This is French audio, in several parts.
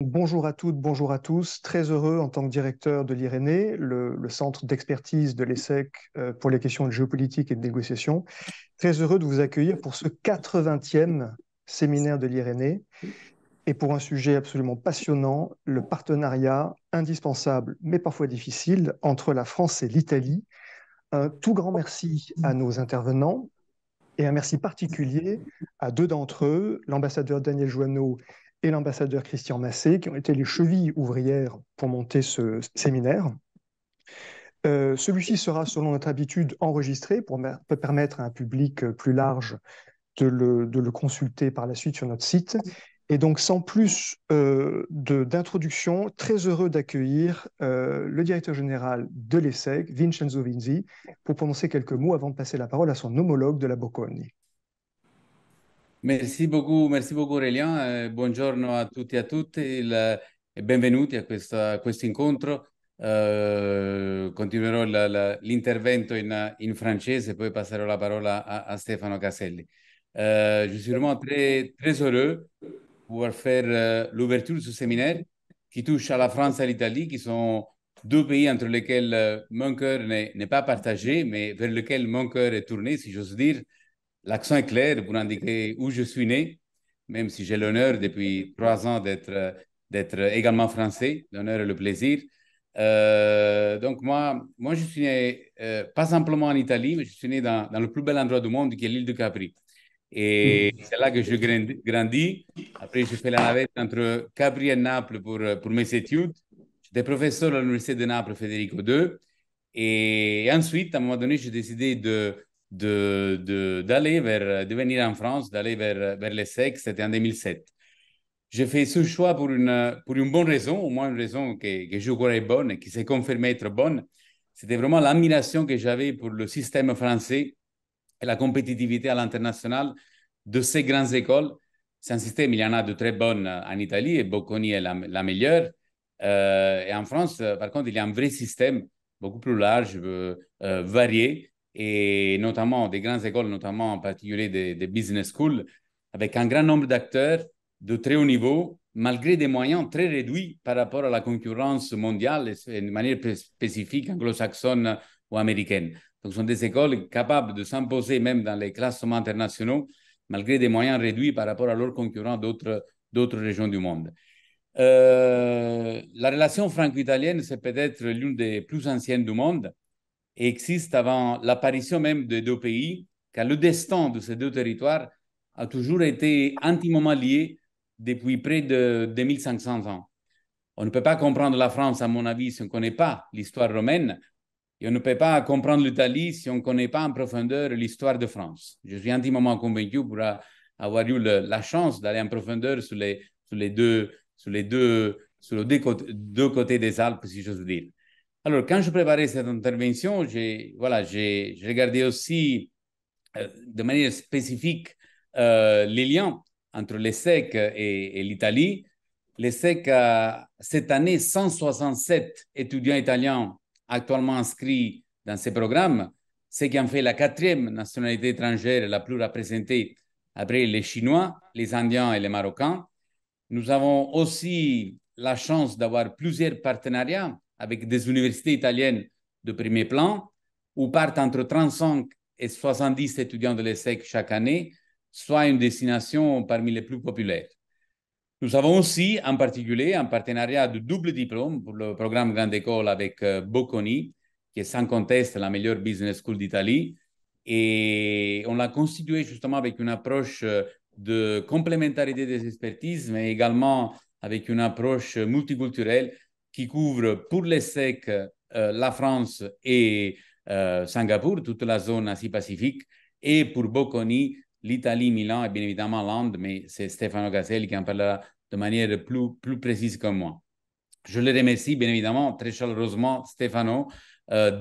Bonjour à toutes, bonjour à tous. Très heureux en tant que directeur de l'IRENE, le centre d'expertise de l'ESSEC pour les questions de géopolitique et de négociation. Très heureux de vous accueillir pour ce 80e séminaire de l'IRENE et pour un sujet absolument passionnant, le partenariat indispensable, mais parfois difficile, entre la France et l'Italie. Un tout grand merci à nos intervenants et un merci particulier à deux d'entre eux, l'ambassadeur Daniel Joanneau et l'ambassadeur Christian Massé, qui ont été les chevilles ouvrières pour monter ce séminaire. Celui-ci sera, selon notre habitude, enregistré pour permettre à un public plus large de le consulter par la suite sur notre site. Et donc, sans plus d'introduction, très heureux d'accueillir le directeur général de l'ESSEC, Vincenzo Vinzi, pour prononcer quelques mots avant de passer la parole à son homologue de la Bocconi. Merci beaucoup Aurélien. Buongiorno a tutti e a tutte e benvenuti a questo incontro. Continuerò l'intervento in francese, poi passerò la parola a Stefano Caselli. Je suis vraiment très heureux de pouvoir faire l'ouverture de ce séminaire qui touche à la France et à l'Italie, qui sont deux pays entre lesquels mon cœur n'est pas partagé, mais vers lesquels mon cœur est tourné, si j'ose dire. L'accent est clair pour indiquer où je suis né, même si j'ai l'honneur depuis 3 ans d'être également français, l'honneur et le plaisir. Donc moi, je suis né pas simplement en Italie, mais je suis né dans le plus bel endroit du monde qui est l'île de Capri. Et c'est là que je grandis. Après, j'ai fait la navette entre Capri et Naples pour mes études. J'étais professeur à l'Université de Naples, Federico II. Et ensuite, à un moment donné, j'ai décidé d'aller de venir en France, d'aller vers l'ESSEC. C'était en 2007. J'ai fait ce choix pour une bonne raison, au moins une raison que je crois est bonne et qui s'est confirmée être bonne. C'était vraiment l'admiration que j'avais pour le système français et la compétitivité à l'international de ces grandes écoles. C'est un système, il y en a de très bonnes en Italie et Bocconi est la meilleure. Et en France, par contre, il y a un vrai système beaucoup plus large, varié, et notamment des grandes écoles, notamment en particulier des business schools, avec un grand nombre d'acteurs de très haut niveau, malgré des moyens très réduits par rapport à la concurrence mondiale et de manière spécifique anglo-saxonne ou américaine. Donc, ce sont des écoles capables de s'imposer même dans les classements internationaux, malgré des moyens réduits par rapport à leurs concurrents d'autres régions du monde. La relation franco-italienne, c'est peut-être l'une des plus anciennes du monde et existe avant l'apparition même des deux pays, car le destin de ces deux territoires a toujours été intimement lié depuis près de 2500 ans. On ne peut pas comprendre la France, à mon avis, si on ne connaît pas l'histoire romaine, et on ne peut pas comprendre l'Italie si on ne connaît pas en profondeur l'histoire de France. Je suis intimement convaincu pour avoir eu la chance d'aller en profondeur sur les deux côtés des Alpes, si j'ose dire. Alors, quand je préparais cette intervention, j'ai regardé aussi de manière spécifique les liens entre l'ESSEC et l'Italie. L'ESSEC a cette année 167 étudiants italiens actuellement inscrits dans ces programmes, ce qui en fait la quatrième nationalité étrangère la plus représentée après les Chinois, les Indiens et les Marocains. Nous avons aussi la chance d'avoir plusieurs partenariats avec des universités italiennes de premier plan où partent entre 35 et 70 étudiants de l'ESSEC chaque année, soit une destination parmi les plus populaires. Nous avons aussi, en particulier, un partenariat de double diplôme pour le programme Grande École avec Bocconi, qui est sans conteste la meilleure business school d'Italie. Et on l'a constitué justement avec une approche de complémentarité des expertises, mais également avec une approche multiculturelle qui couvre pour l'ESSEC la France et Singapour, toute la zone Asie-Pacifique, et pour Bocconi, l'Italie, Milan et bien évidemment l'Inde, mais c'est Stefano Caselli qui en parlera de manière plus précise que moi. Je le remercie bien évidemment très chaleureusement, Stefano,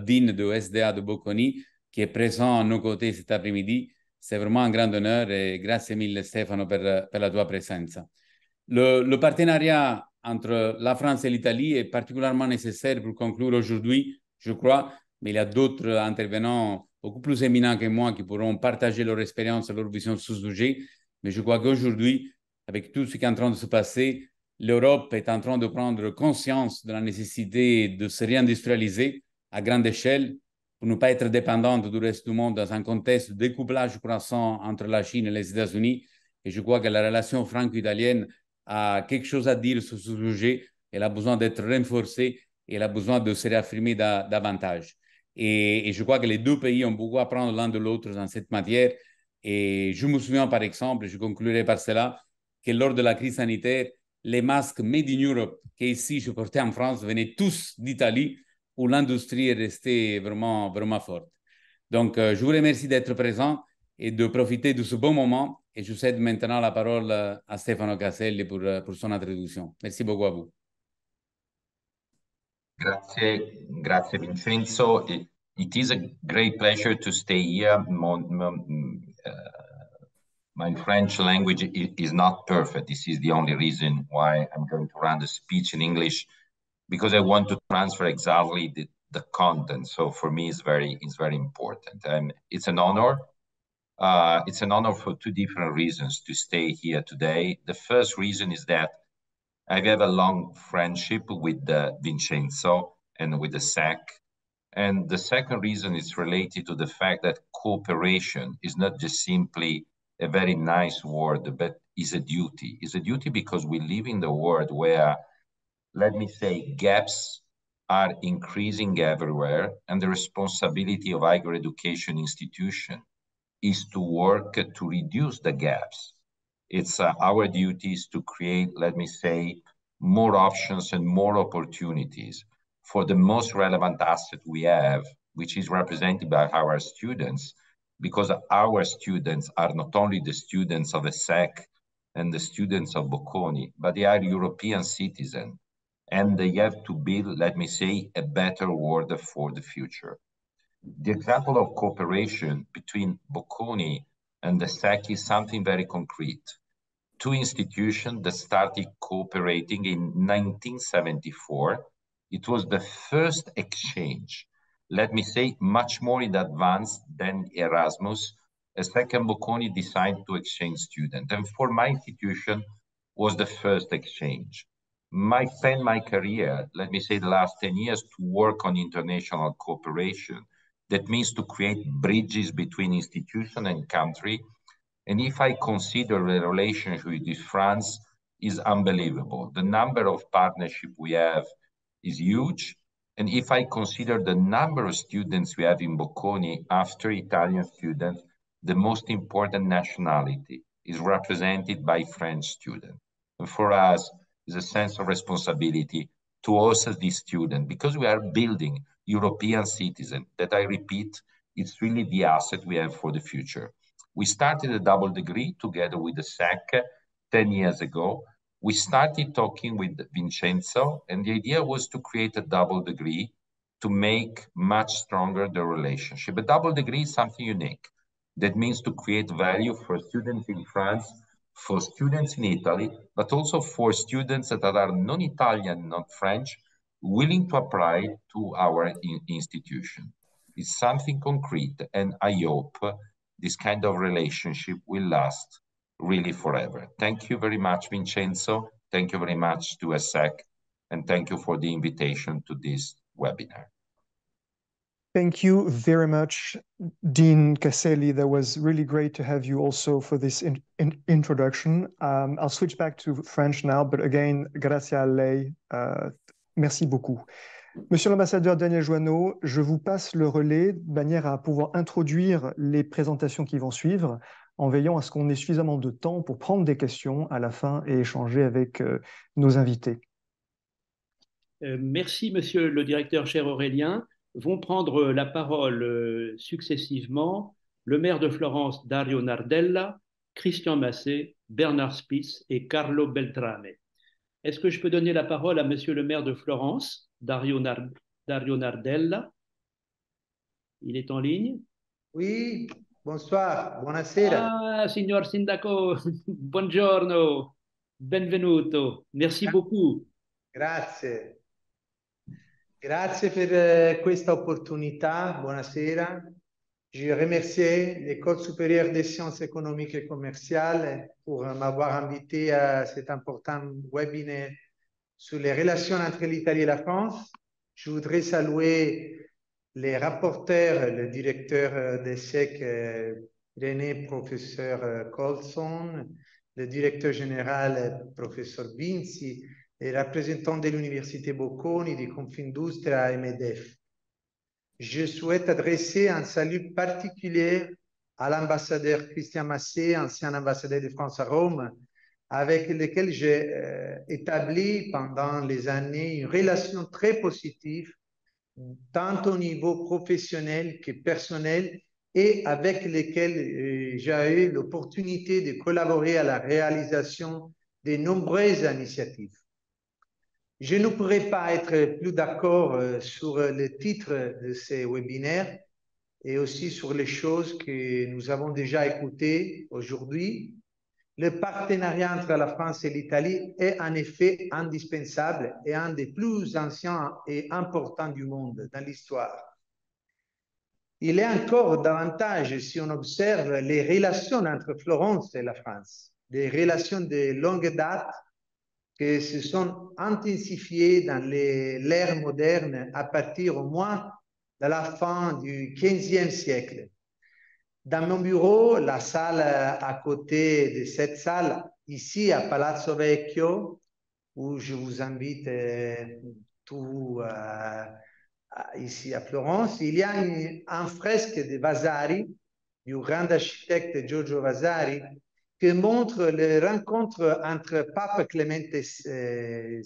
digne de SDA de Bocconi, qui est présent à nos côtés cet après-midi. C'est vraiment un grand honneur et grazie mille Stefano per la tua presenza. Le partenariat entre la France et l'Italie est particulièrement nécessaire pour conclure aujourd'hui, je crois, mais il y a d'autres intervenants beaucoup plus éminents que moi qui pourront partager leur expérience et leur vision sur ce sujet. Mais je crois qu'aujourd'hui, avec tout ce qui est en train de se passer, l'Europe est en train de prendre conscience de la nécessité de se réindustrialiser à grande échelle pour ne pas être dépendante du reste du monde dans un contexte de découplage croissant entre la Chine et les États-Unis. Et je crois que la relation franco-italienne a quelque chose à dire sur ce sujet. Elle a besoin d'être renforcée et elle a besoin de se réaffirmer davantage. Et je crois que les deux pays ont beaucoup à apprendre l'un de l'autre dans cette matière. Et je me souviens, par exemple, je conclurai par cela, que lors de la crise sanitaire, les masques made in Europe qu'ici je portais en France venaient tous d'Italie, où l'industrie est restée vraiment, vraiment forte. Donc, je vous remercie d'être présent et de profiter de ce bon moment. Et je cède maintenant la parole à Stefano Caselli pour son introduction. Merci beaucoup à vous. Grazie Vincenzo. It is a great pleasure to stay here. My French language is not perfect. This is the only reason why I'm going to run the speech in English, because I want to transfer exactly the content. So for me, it's very important. And it's an honor. It's an honor for two different reasons to stay here today. The first reason is that I have a long friendship with Vincenzo and with the SEC. And the second reason is related to the fact that cooperation is not just simply a very nice word, but is a duty. It's a duty because we live in the world where, let me say, gaps are increasing everywhere, and the responsibility of higher education institution is to work to reduce the gaps. It's our duties to create, let me say, more options and more opportunities for the most relevant asset we have, which is represented by our students, because our students are not only the students of ESSEC and the students of Bocconi, but they are European citizens, and they have to build, let me say, a better world for the future. The example of cooperation between Bocconi and the SEC is something very concrete. Two institutions that started cooperating in 1974. It was the first exchange, let me say, much more in advance than Erasmus. A second Bocconi decided to exchange students. And for my institution, was the first exchange. I spent my career, let me say the last 10 years, to work on international cooperation. That means to create bridges between institution and country. And if I consider the relationship with France is unbelievable. The number of partnerships we have is huge. And if I consider the number of students we have in Bocconi after Italian students, the most important nationality is represented by French students. And for us, is a sense of responsibility to also these students, because we are building European citizens that, I repeat, it's really the asset we have for the future. We started a double degree together with the SEC 10 years ago. We started talking with Vincenzo, and the idea was to create a double degree to make much stronger the relationship. A double degree is something unique. That means to create value for students in France, for students in Italy, but also for students that are non-Italian, not French, willing to apply to our institution. It's something concrete, and I hope this kind of relationship will last really forever. Thank you very much, Vincenzo. Thank you very much to ESSEC, and thank you for the invitation to this webinar. Thank you very much, Dean Caselli. That was really great to have you also for this introduction. I'll switch back to French now, but again, grazie a lei. Merci beaucoup. Monsieur l'ambassadeur Daniel Joanneau, je vous passe le relais de manière à pouvoir introduire les présentations qui vont suivre, en veillant à ce qu'on ait suffisamment de temps pour prendre des questions à la fin et échanger avec nos invités. Merci, monsieur le directeur, cher Aurélien. Vont prendre la parole successivement le maire de Florence, Dario Nardella, Christian Massé, Bernard Spies et Carlo Beltrame. Est-ce que je peux donner la parole à monsieur le maire de Florence, Dario Nardella? Il est en ligne? Oui, bonsoir, buonasera. Ah, signor Sindaco, buongiorno, benvenuto, merci beaucoup. Grazie. Grazie per questa opportunità, buonasera. Je remercie l'École supérieure des sciences économiques et commerciales pour m'avoir invité à cet important webinaire sur les relations entre l'Italie et la France. Je voudrais saluer les rapporteurs, le directeur des SEC, René, professeur Colson, le directeur général, professeur Vinci, les représentants de l'Université Bocconi, de Confindustria et MEDEF. Je souhaite adresser un salut particulier à l'ambassadeur Christian Massé, ancien ambassadeur de France à Rome, avec lequel j'ai établi pendant les années une relation très positive, tant au niveau professionnel que personnel, et avec lequel j'ai eu l'opportunité de collaborer à la réalisation de nombreuses initiatives. Je ne pourrais pas être plus d'accord sur le titre de ces webinaires et aussi sur les choses que nous avons déjà écoutées aujourd'hui. Le partenariat entre la France et l'Italie est en effet indispensable et un des plus anciens et importants du monde dans l'histoire. Il est encore davantage si on observe les relations entre Florence et la France, des relations de longue date qui se sont intensifiées dans l'ère moderne à partir au moins de la fin du XVe siècle. Dans mon bureau, la salle à côté de cette salle, ici à Palazzo Vecchio, où je vous invite tous ici à Florence, il y a un fresque de Vasari, du grand architecte Giorgio Vasari, qui montre les rencontres entre Pape Clémente VII,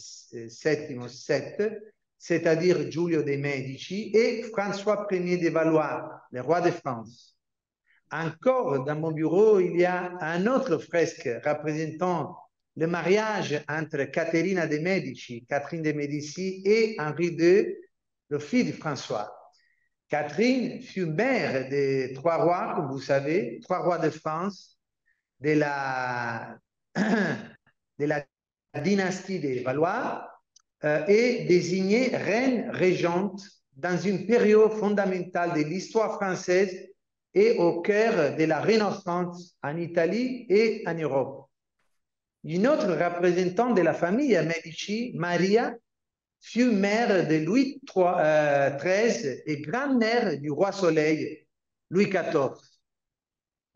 c'est-à-dire Giulio de' Medici, et François Ier de Valois, le roi de France. Encore dans mon bureau, il y a un autre fresque représentant le mariage entre Caterina de' Medici, Catherine de Médicis, et Henri II, le fils de François. Catherine fut mère des trois rois, comme vous savez, trois rois de France, de la dynastie des Valois, et désignée reine régente dans une période fondamentale de l'histoire française et au cœur de la Renaissance en Italie et en Europe. Une autre représentante de la famille Medici, Maria, fut mère de Louis XIII et grand-mère du roi Soleil, Louis XIV.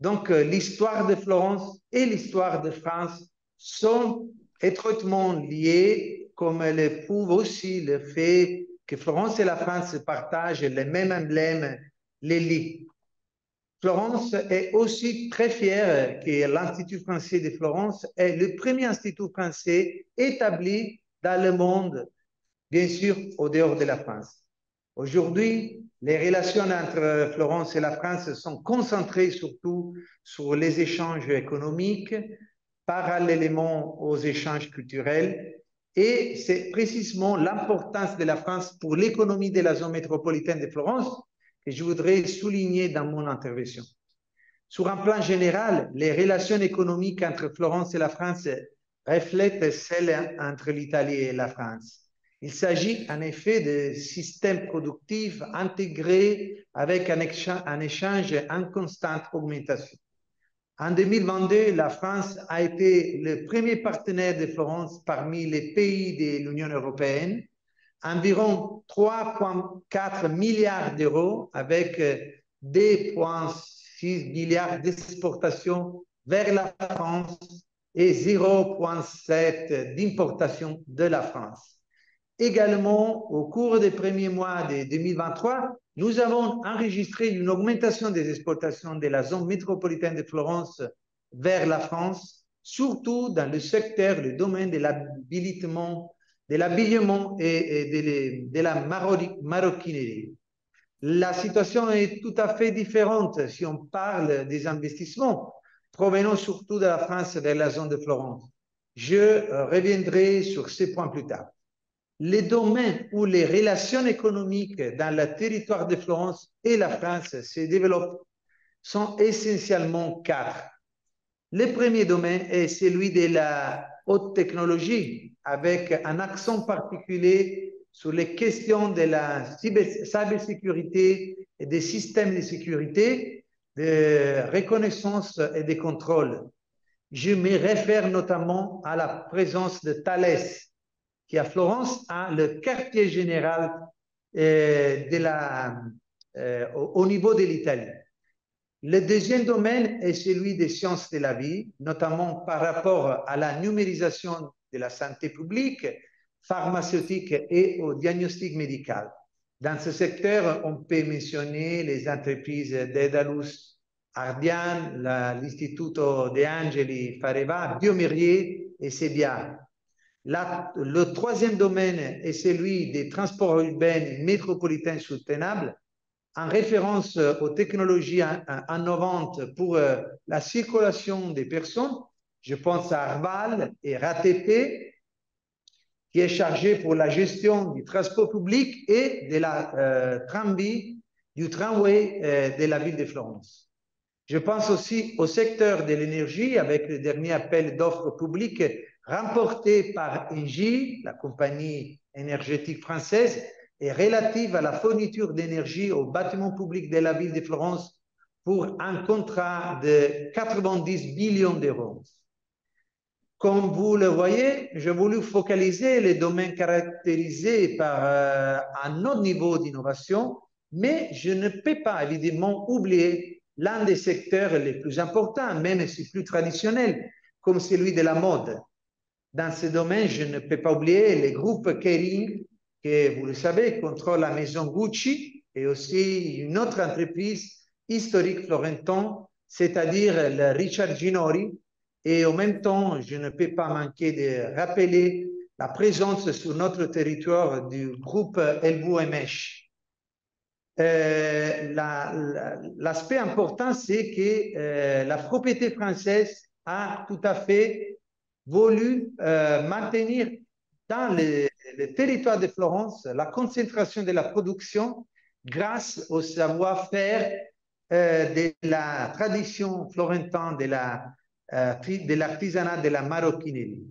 Donc, l'histoire de Florence et l'histoire de France sont étroitement liées, comme le prouve aussi le fait que Florence et la France partagent les mêmes emblèmes, les lits. Florence est aussi très fière que l'Institut français de Florence est le premier institut français établi dans le monde, bien sûr, au dehors de la France. Aujourd'hui, les relations entre Florence et la France sont concentrées surtout sur les échanges économiques, parallèlement aux échanges culturels, et c'est précisément l'importance de la France pour l'économie de la zone métropolitaine de Florence que je voudrais souligner dans mon intervention. Sur un plan général, les relations économiques entre Florence et la France reflètent celles entre l'Italie et la France. Il s'agit en effet de systèmes productifs intégrés avec un échange en constante augmentation. En 2022, la France a été le premier partenaire de Florence parmi les pays de l'Union européenne, environ 3,4 milliards d'euros avec 2,6 milliards d'exportations vers la France et 0,7 d'importation de la France. Également, au cours des premiers mois de 2023, nous avons enregistré une augmentation des exportations de la zone métropolitaine de Florence vers la France, surtout dans le secteur, le domaine de l'habillement et de la maroquinerie. La situation est tout à fait différente si on parle des investissements provenant surtout de la France vers la zone de Florence. Je reviendrai sur ces points plus tard. Les domaines où les relations économiques dans le territoire de Florence et la France se développent sont essentiellement quatre. Le premier domaine est celui de la haute technologie, avec un accent particulier sur les questions de la cybersécurité et des systèmes de sécurité, de reconnaissance et de contrôle. Je me réfère notamment à la présence de Thales, qui à Florence a le quartier général au niveau de l'Italie. Le deuxième domaine est celui des sciences de la vie, notamment par rapport à la numérisation de la santé publique, pharmaceutique et au diagnostic médical. Dans ce secteur, on peut mentionner les entreprises Daedalus Ardian, l'Istituto De Angeli Fareva, Biomérieux et Sebia. Le troisième domaine est celui des transports urbains métropolitains soutenables, en référence aux technologies innovantes pour la circulation des personnes. Je pense à Arval et RATP, qui est chargé pour la gestion du transport public et de la du tramway de la ville de Florence. Je pense aussi au secteur de l'énergie avec le dernier appel d'offres publiques remporté par Engie, la compagnie énergétique française, et relative à la fourniture d'énergie aux bâtiments publics de la ville de Florence pour un contrat de 90 millions d'euros. Comme vous le voyez, j'ai voulu focaliser les domaines caractérisés par un autre niveau d'innovation, mais je ne peux pas évidemment oublier l'un des secteurs les plus importants, même si plus traditionnels, comme celui de la mode. Dans ce domaine, je ne peux pas oublier les groupes Kering, qui, vous le savez, contrôle la maison Gucci, et aussi une autre entreprise historique florentin, c'est-à-dire le Richard Ginori. Et en même temps, je ne peux pas manquer de rappeler la présence sur notre territoire du groupe LVMH. L'aspect important, c'est que la propriété française a tout à fait voulu maintenir dans le territoire de Florence la concentration de la production grâce au savoir-faire de la tradition florentine de l'artisanat de la maroquinerie.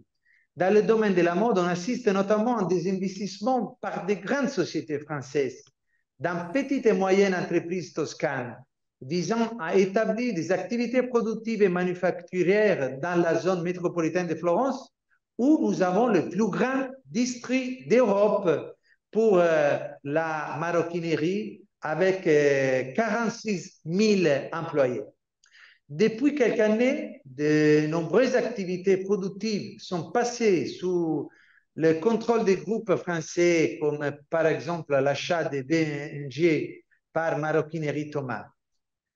Dans le domaine de la mode, on assiste notamment à des investissements par des grandes sociétés françaises dans petites et moyennes entreprises toscanes visant à établir des activités productives et manufacturières dans la zone métropolitaine de Florence, où nous avons le plus grand district d'Europe pour la maroquinerie avec 46 000 employés. Depuis quelques années, de nombreuses activités productives sont passées sous le contrôle des groupes français, comme par exemple l'achat de BNG par Maroquinerie Thomas.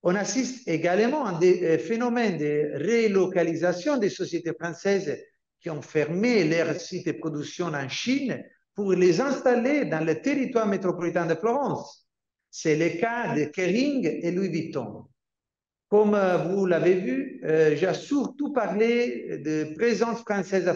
On assiste également à des phénomènes de relocalisation des sociétés françaises qui ont fermé leurs sites de production en Chine pour les installer dans le territoire métropolitain de Florence. C'est le cas de Kering et Louis Vuitton. Comme vous l'avez vu, j'ai surtout parlé de présence française à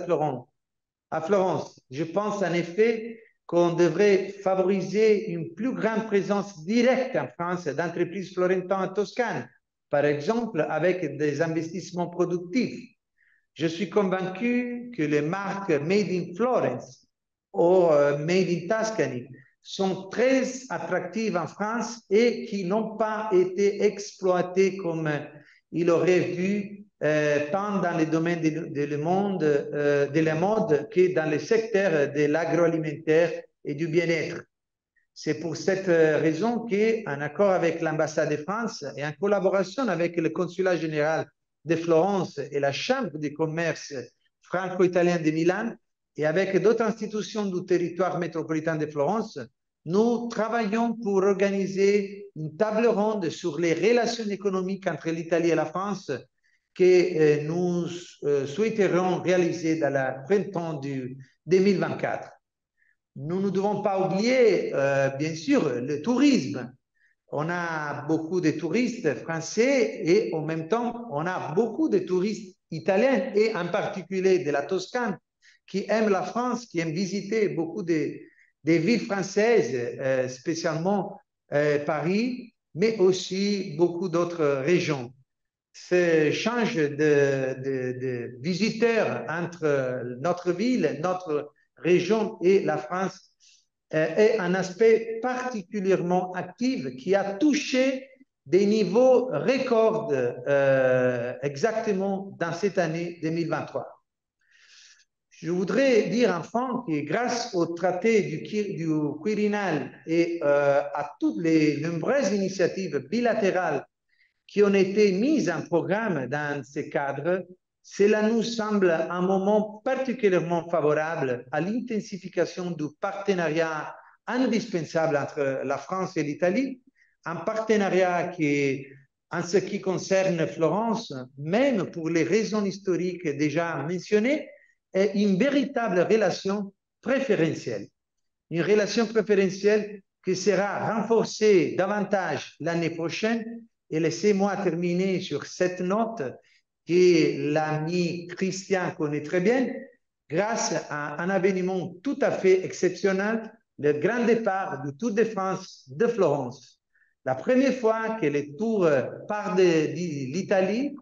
Florence. Je pense en effet qu'on devrait favoriser une plus grande présence directe en France d'entreprises florentines en Toscane, par exemple avec des investissements productifs. Je suis convaincu que les marques Made in Florence ou Made in Tuscany sont très attractives en France et qui n'ont pas été exploitées comme il aurait dû, tant dans les domaines de la mode que dans le secteur de l'agroalimentaire et du bien-être. C'est pour cette raison qu'en accord avec l'ambassade de France et en collaboration avec le consulat général de Florence et la Chambre de commerce franco-italien de Milan, et avec d'autres institutions du territoire métropolitain de Florence, nous travaillons pour organiser une table ronde sur les relations économiques entre l'Italie et la France que nous souhaiterons réaliser dans le printemps du 2024. Nous ne devons pas oublier, bien sûr, le tourisme. On a beaucoup de touristes français et en même temps, on a beaucoup de touristes italiens et en particulier de la Toscane qui aiment la France, qui aiment visiter beaucoup des villes françaises, spécialement Paris, mais aussi beaucoup d'autres régions. Ce échange de visiteurs entre notre ville, notre région et la France est un aspect particulièrement actif qui a touché des niveaux records exactement dans cette année 2023. Je voudrais dire enfin que grâce au traité du Quirinal et à toutes les nombreuses initiatives bilatérales qui ont été mises en programme dans ce cadre, cela nous semble un moment particulièrement favorable à l'intensification du partenariat indispensable entre la France et l'Italie, un partenariat qui, en ce qui concerne Florence, même pour les raisons historiques déjà mentionnées, est une véritable relation préférentielle. Une relation préférentielle qui sera renforcée davantage l'année prochaine. Et laissez-moi terminer sur cette note que l'ami Christian connaît très bien, grâce à un événement tout à fait exceptionnel, le grand départ du Tour de France de Florence. La première fois que le Tour part de l'Italie,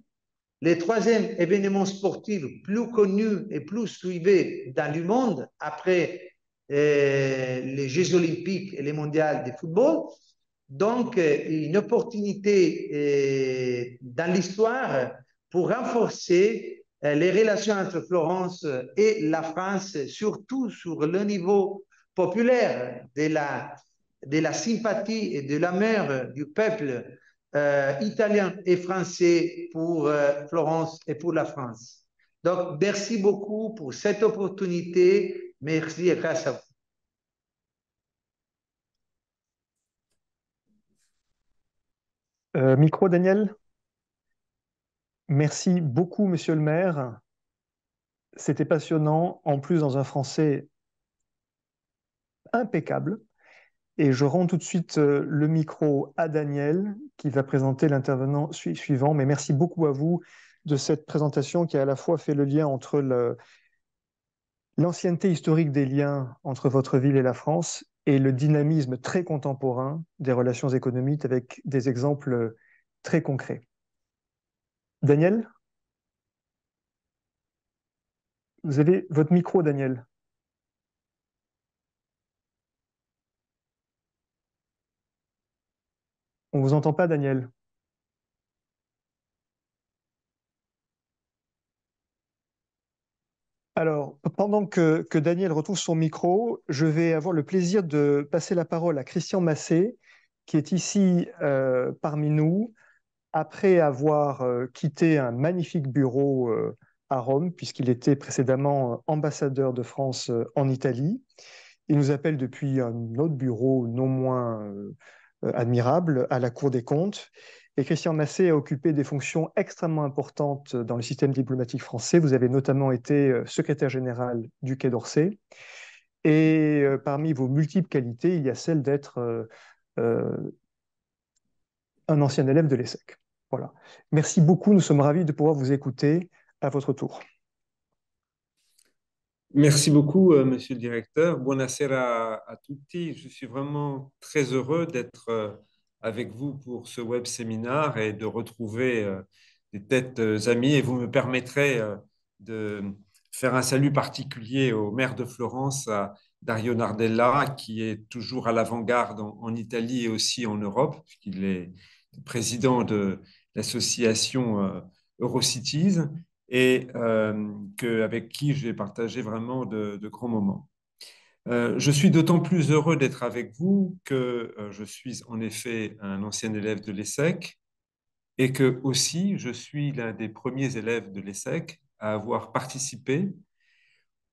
le troisième événement sportif plus connu et plus suivi dans le monde après les Jeux olympiques et les mondiaux de football. Donc, une opportunité dans l'histoire pour renforcer les relations entre Florence et la France, surtout sur le niveau populaire de la sympathie et de l'amour du peuple italien et français pour Florence et pour la France. Donc, merci beaucoup pour cette opportunité. Merci et grâce à vous. Micro, Daniel. Merci beaucoup, monsieur le maire. C'était passionnant, en plus dans un français impeccable. Et je rends tout de suite le micro à Daniel, qui va présenter l'intervenant suivant. Mais merci beaucoup à vous de cette présentation qui a à la fois fait le lien entre l'ancienneté historique des liens entre votre ville et la France et le dynamisme très contemporain des relations économiques avec des exemples très concrets. Daniel, vous avez votre micro, Daniel. On ne vous entend pas, Daniel. Alors, pendant que Daniel retrouve son micro, je vais avoir le plaisir de passer la parole à Christian Massé, qui est ici parmi nous, après avoir quitté un magnifique bureau à Rome, puisqu'il était précédemment ambassadeur de France en Italie. Il nous appelle depuis un autre bureau non moins admirable, à la Cour des comptes. Et Christian Massé a occupé des fonctions extrêmement importantes dans le système diplomatique français. Vous avez notamment été secrétaire général du Quai d'Orsay. Et parmi vos multiples qualités, il y a celle d'être un ancien élève de l'ESSEC. Voilà. Merci beaucoup, nous sommes ravis de pouvoir vous écouter à votre tour. Merci beaucoup, monsieur le directeur. Buonasera a tutti. Je suis vraiment très heureux d'être avec vous pour ce web séminaire et de retrouver des têtes amies. Et vous me permettrez de faire un salut particulier au maire de Florence, à Dario Nardella, qui est toujours à l'avant-garde en Italie et aussi en Europe, puisqu'il est président de l'association Eurocities et avec qui j'ai partagé vraiment de grands moments. Je suis d'autant plus heureux d'être avec vous que je suis en effet un ancien élève de l'ESSEC et que aussi je suis l'un des premiers élèves de l'ESSEC à avoir participé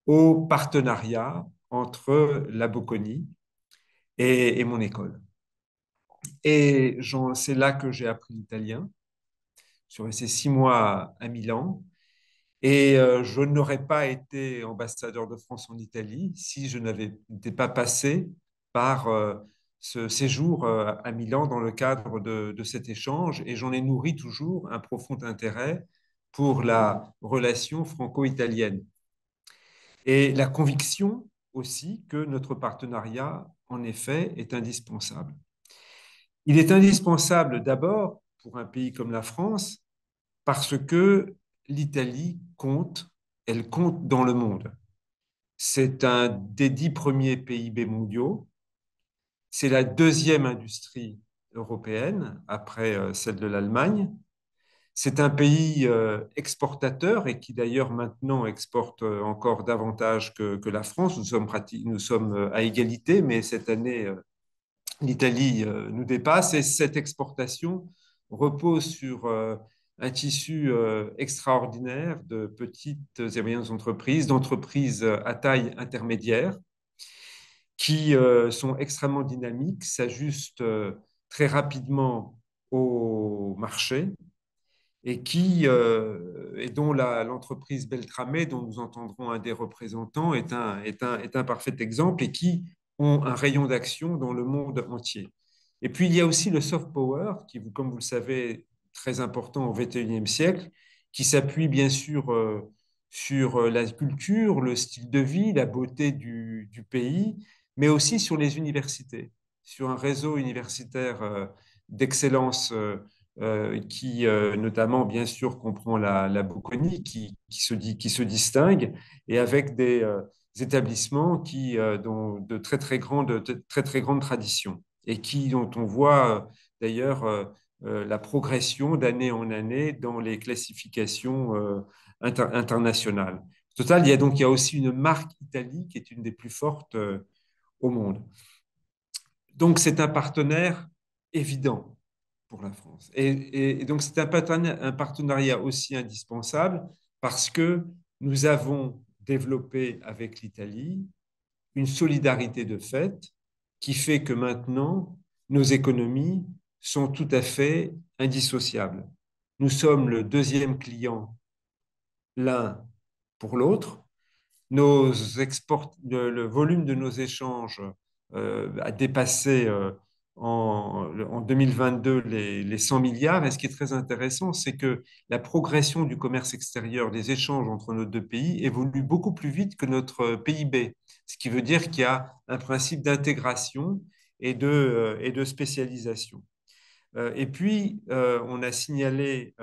au partenariat entre la Bocconi et mon école. Et c'est là que j'ai appris l'italien. Je suis resté 6 mois à Milan. Et je n'aurais pas été ambassadeur de France en Italie si je n'étais pas passé par ce séjour à Milan dans le cadre de cet échange. Et j'en ai nourri toujours un profond intérêt pour la relation franco-italienne. Et la conviction aussi que notre partenariat, en effet, est indispensable. Il est indispensable d'abord pour un pays comme la France parce que l'Italie compte, elle compte dans le monde. C'est un des 10 premiers PIB mondiaux. C'est la deuxième industrie européenne après celle de l'Allemagne. C'est un pays exportateur et qui d'ailleurs maintenant exporte encore davantage que la France. Nous sommes à égalité, mais cette année, l'Italie nous dépasse et cette exportation repose sur un tissu extraordinaire de petites et moyennes entreprises, d'entreprises à taille intermédiaire qui sont extrêmement dynamiques, s'ajustent très rapidement au marché et dont l'entreprise Beltramé, dont nous entendrons un des représentants, est un parfait exemple et qui ont un rayon d'action dans le monde entier. Et puis, il y a aussi le soft power, qui, comme vous le savez, est très important au XXIe siècle, qui s'appuie bien sûr sur la culture, le style de vie, la beauté du pays, mais aussi sur les universités, sur un réseau universitaire d'excellence qui notamment, bien sûr, comprend la Bocconi, qui se distingue, et avec des établissements dont de très, très grandes traditions, et dont on voit d'ailleurs la progression d'année en année dans les classifications internationales. Au total, il y a aussi une marque Italie qui est une des plus fortes au monde. Donc, c'est un partenaire évident pour la France. Et donc, c'est un partenariat aussi indispensable parce que nous avons développé avec l'Italie une solidarité de fait qui fait que maintenant, nos économies sont tout à fait indissociables. Nous sommes le deuxième client l'un pour l'autre. Le volume de nos échanges a dépassé en 2022 les 100 milliards. Et ce qui est très intéressant, c'est que la progression du commerce extérieur, des échanges entre nos deux pays évolue beaucoup plus vite que notre PIB. Ce qui veut dire qu'il y a un principe d'intégration et de spécialisation. Et puis, on a signalé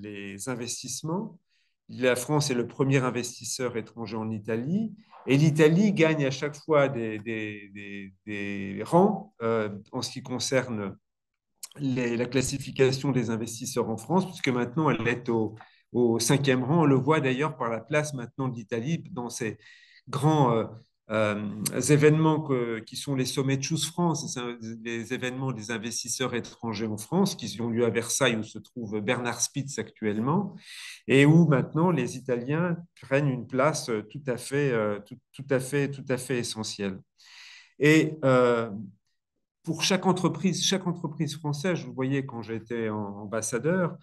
les investissements. La France est le premier investisseur étranger en Italie et l'Italie gagne à chaque fois des rangs en ce qui concerne la classification des investisseurs en France, puisque maintenant elle est au 5e rang. On le voit d'ailleurs par la place maintenant de l'Italie dans ces grands événements qui sont les sommets de Choose France, les événements des investisseurs étrangers en France, qui ont lieu à Versailles, où se trouve Bernard Spitz actuellement, et où maintenant les Italiens prennent une place tout à fait essentielle. Et pour chaque entreprise française, vous voyez quand j'étais ambassadeur,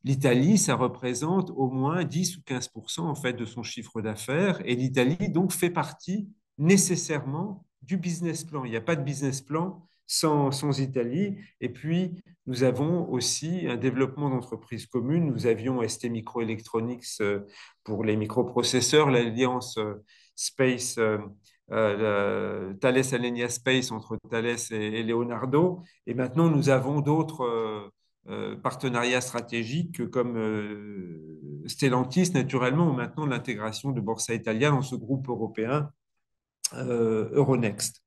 l'Italie, ça représente au moins 10 ou 15% en fait de son chiffre d'affaires. Et l'Italie, donc, fait partie nécessairement du business plan. Il n'y a pas de business plan sans Italie. Et puis, nous avons aussi un développement d'entreprises communes. Nous avions ST Microelectronics pour les microprocesseurs, l'Alliance Space Thales Alenia Space entre Thales et Leonardo. Et maintenant, nous avons d'autres partenariats stratégiques comme Stellantis, naturellement, ou maintenant l'intégration de Borsa Italia dans ce groupe européen Euronext.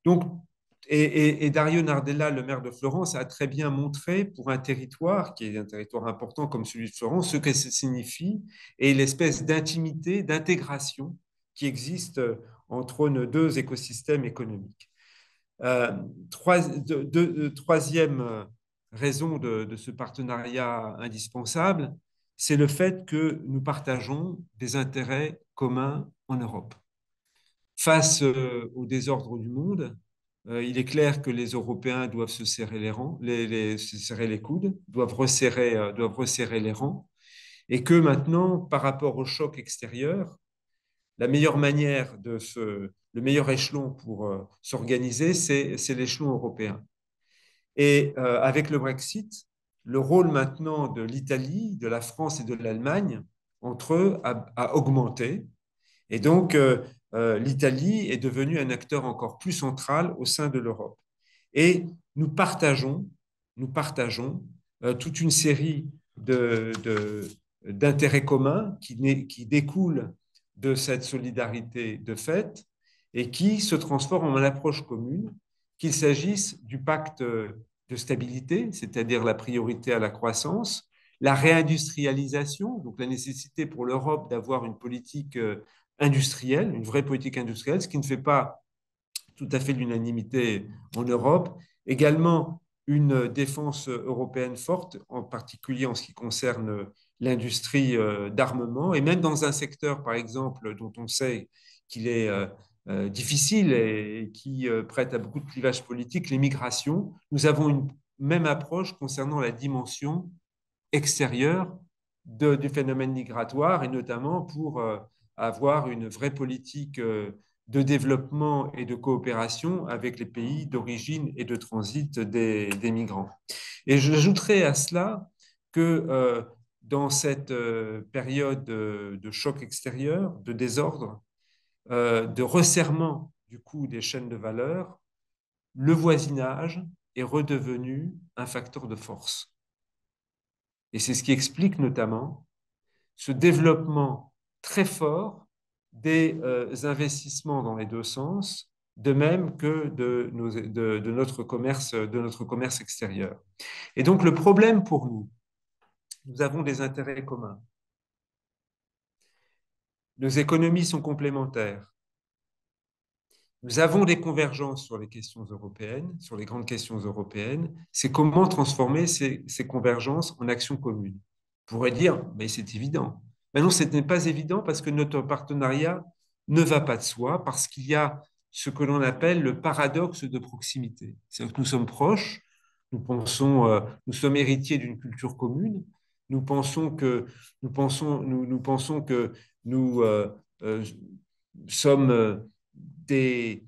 Donc, et Dario Nardella, le maire de Florence, a très bien montré pour un territoire qui est un territoire important comme celui de Florence, ce que ça signifie et l'espèce d'intimité, d'intégration qui existe entre nos deux écosystèmes économiques. Troisième raison de ce partenariat indispensable, c'est le fait que nous partageons des intérêts communs en Europe. Face au désordre du monde, il est clair que les Européens doivent se serrer se serrer les coudes, doivent resserrer les rangs, et que maintenant, par rapport au choc extérieur, la meilleure manière le meilleur échelon pour s'organiser, c'est l'échelon européen. Et avec le Brexit, le rôle maintenant de l'Italie, de la France et de l'Allemagne entre eux a augmenté. Et donc, l'Italie est devenue un acteur encore plus central au sein de l'Europe. Et nous partageons toute une série d'intérêts communs qui découlent de cette solidarité de fait et qui se transforme en une approche commune, qu'il s'agisse du pacte de stabilité, c'est-à-dire la priorité à la croissance, la réindustrialisation, donc la nécessité pour l'Europe d'avoir une politique industrielle, une vraie politique industrielle, ce qui ne fait pas tout à fait l'unanimité en Europe. Également, une défense européenne forte, en particulier en ce qui concerne l'industrie d'armement, et même dans un secteur, par exemple, dont on sait qu'il est difficile et qui prête à beaucoup de clivages politiques, les migrations. Nous avons une même approche concernant la dimension extérieure du phénomène migratoire, et notamment pour avoir une vraie politique de développement et de coopération avec les pays d'origine et de transit des migrants. Et j'ajouterai à cela que dans cette période de choc extérieur, de désordre, de resserrement du coup des chaînes de valeur, le voisinage est redevenu un facteur de force. Et c'est ce qui explique notamment ce développement très fort des investissements dans les deux sens, de même que de notre commerce extérieur. Et donc le problème pour nous, nous avons des intérêts communs. Nos économies sont complémentaires. Nous avons des convergences sur les questions européennes, sur les grandes questions européennes. C'est comment transformer ces convergences en actions communes. On pourrait dire, mais c'est évident. Mais non, ce n'est pas évident parce que notre partenariat ne va pas de soi, parce qu'il y a ce que l'on appelle le paradoxe de proximité. C'est-à-dire que nous sommes proches, nous sommes héritiers d'une culture commune, nous pensons que nous sommes des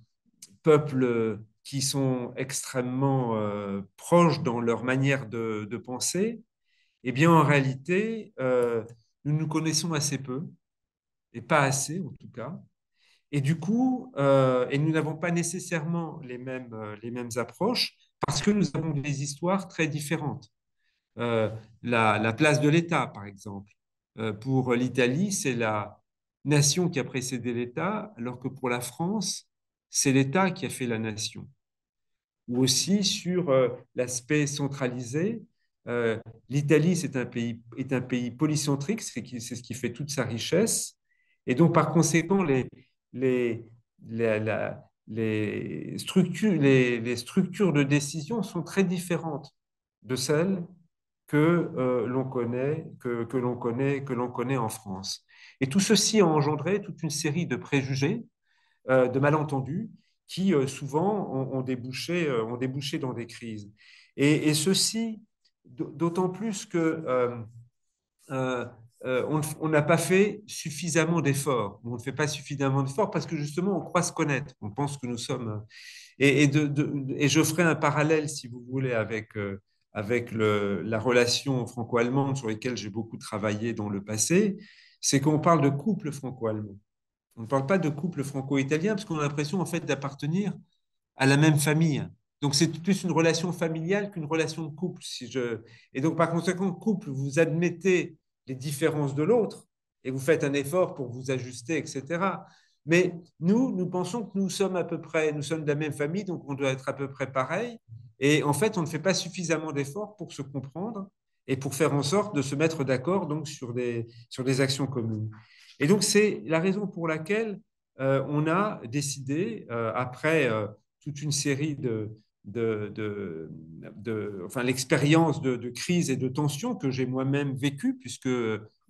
peuples qui sont extrêmement proches dans leur manière de penser, eh bien, en réalité, nous nous connaissons assez peu, et pas assez en tout cas. Et du coup, et nous n'avons pas nécessairement les mêmes approches parce que nous avons des histoires très différentes. La place de l'État, par exemple. Pour l'Italie, c'est la nation qui a précédé l'État, alors que pour la France, c'est l'État qui a fait la nation. Ou aussi sur l'aspect centralisé, l'Italie est un pays polycentrique, c'est ce qui fait toute sa richesse. Et donc, par conséquent, les, les structures de décision sont très différentes de celles que l'on connaît en France. Et tout ceci a engendré toute une série de préjugés, de malentendus, qui souvent ont débouché dans des crises. Et ceci, d'autant plus que on n'a pas fait suffisamment d'efforts. On ne fait pas suffisamment d'efforts parce que justement, on croit se connaître. On pense que nous sommes... Et je ferai un parallèle, si vous voulez, avec la relation franco-allemande sur laquelle j'ai beaucoup travaillé dans le passé. C'est qu'on parle de couple franco-allemand. On ne parle pas de couple franco-italien parce qu'on a l'impression en fait d'appartenir à la même famille. Donc c'est plus une relation familiale qu'une relation de couple. Et donc par conséquent, couple, vous admettez les différences de l'autre et vous faites un effort pour vous ajuster, etc. Mais nous pensons que nous sommes de la même famille, donc on doit être à peu près pareil. Et en fait, on ne fait pas suffisamment d'efforts pour se comprendre et pour faire en sorte de se mettre d'accord donc sur des actions communes. Et donc, c'est la raison pour laquelle on a décidé, après toute une série enfin, l'expérience de crise et de tension que j'ai moi-même vécue, puisque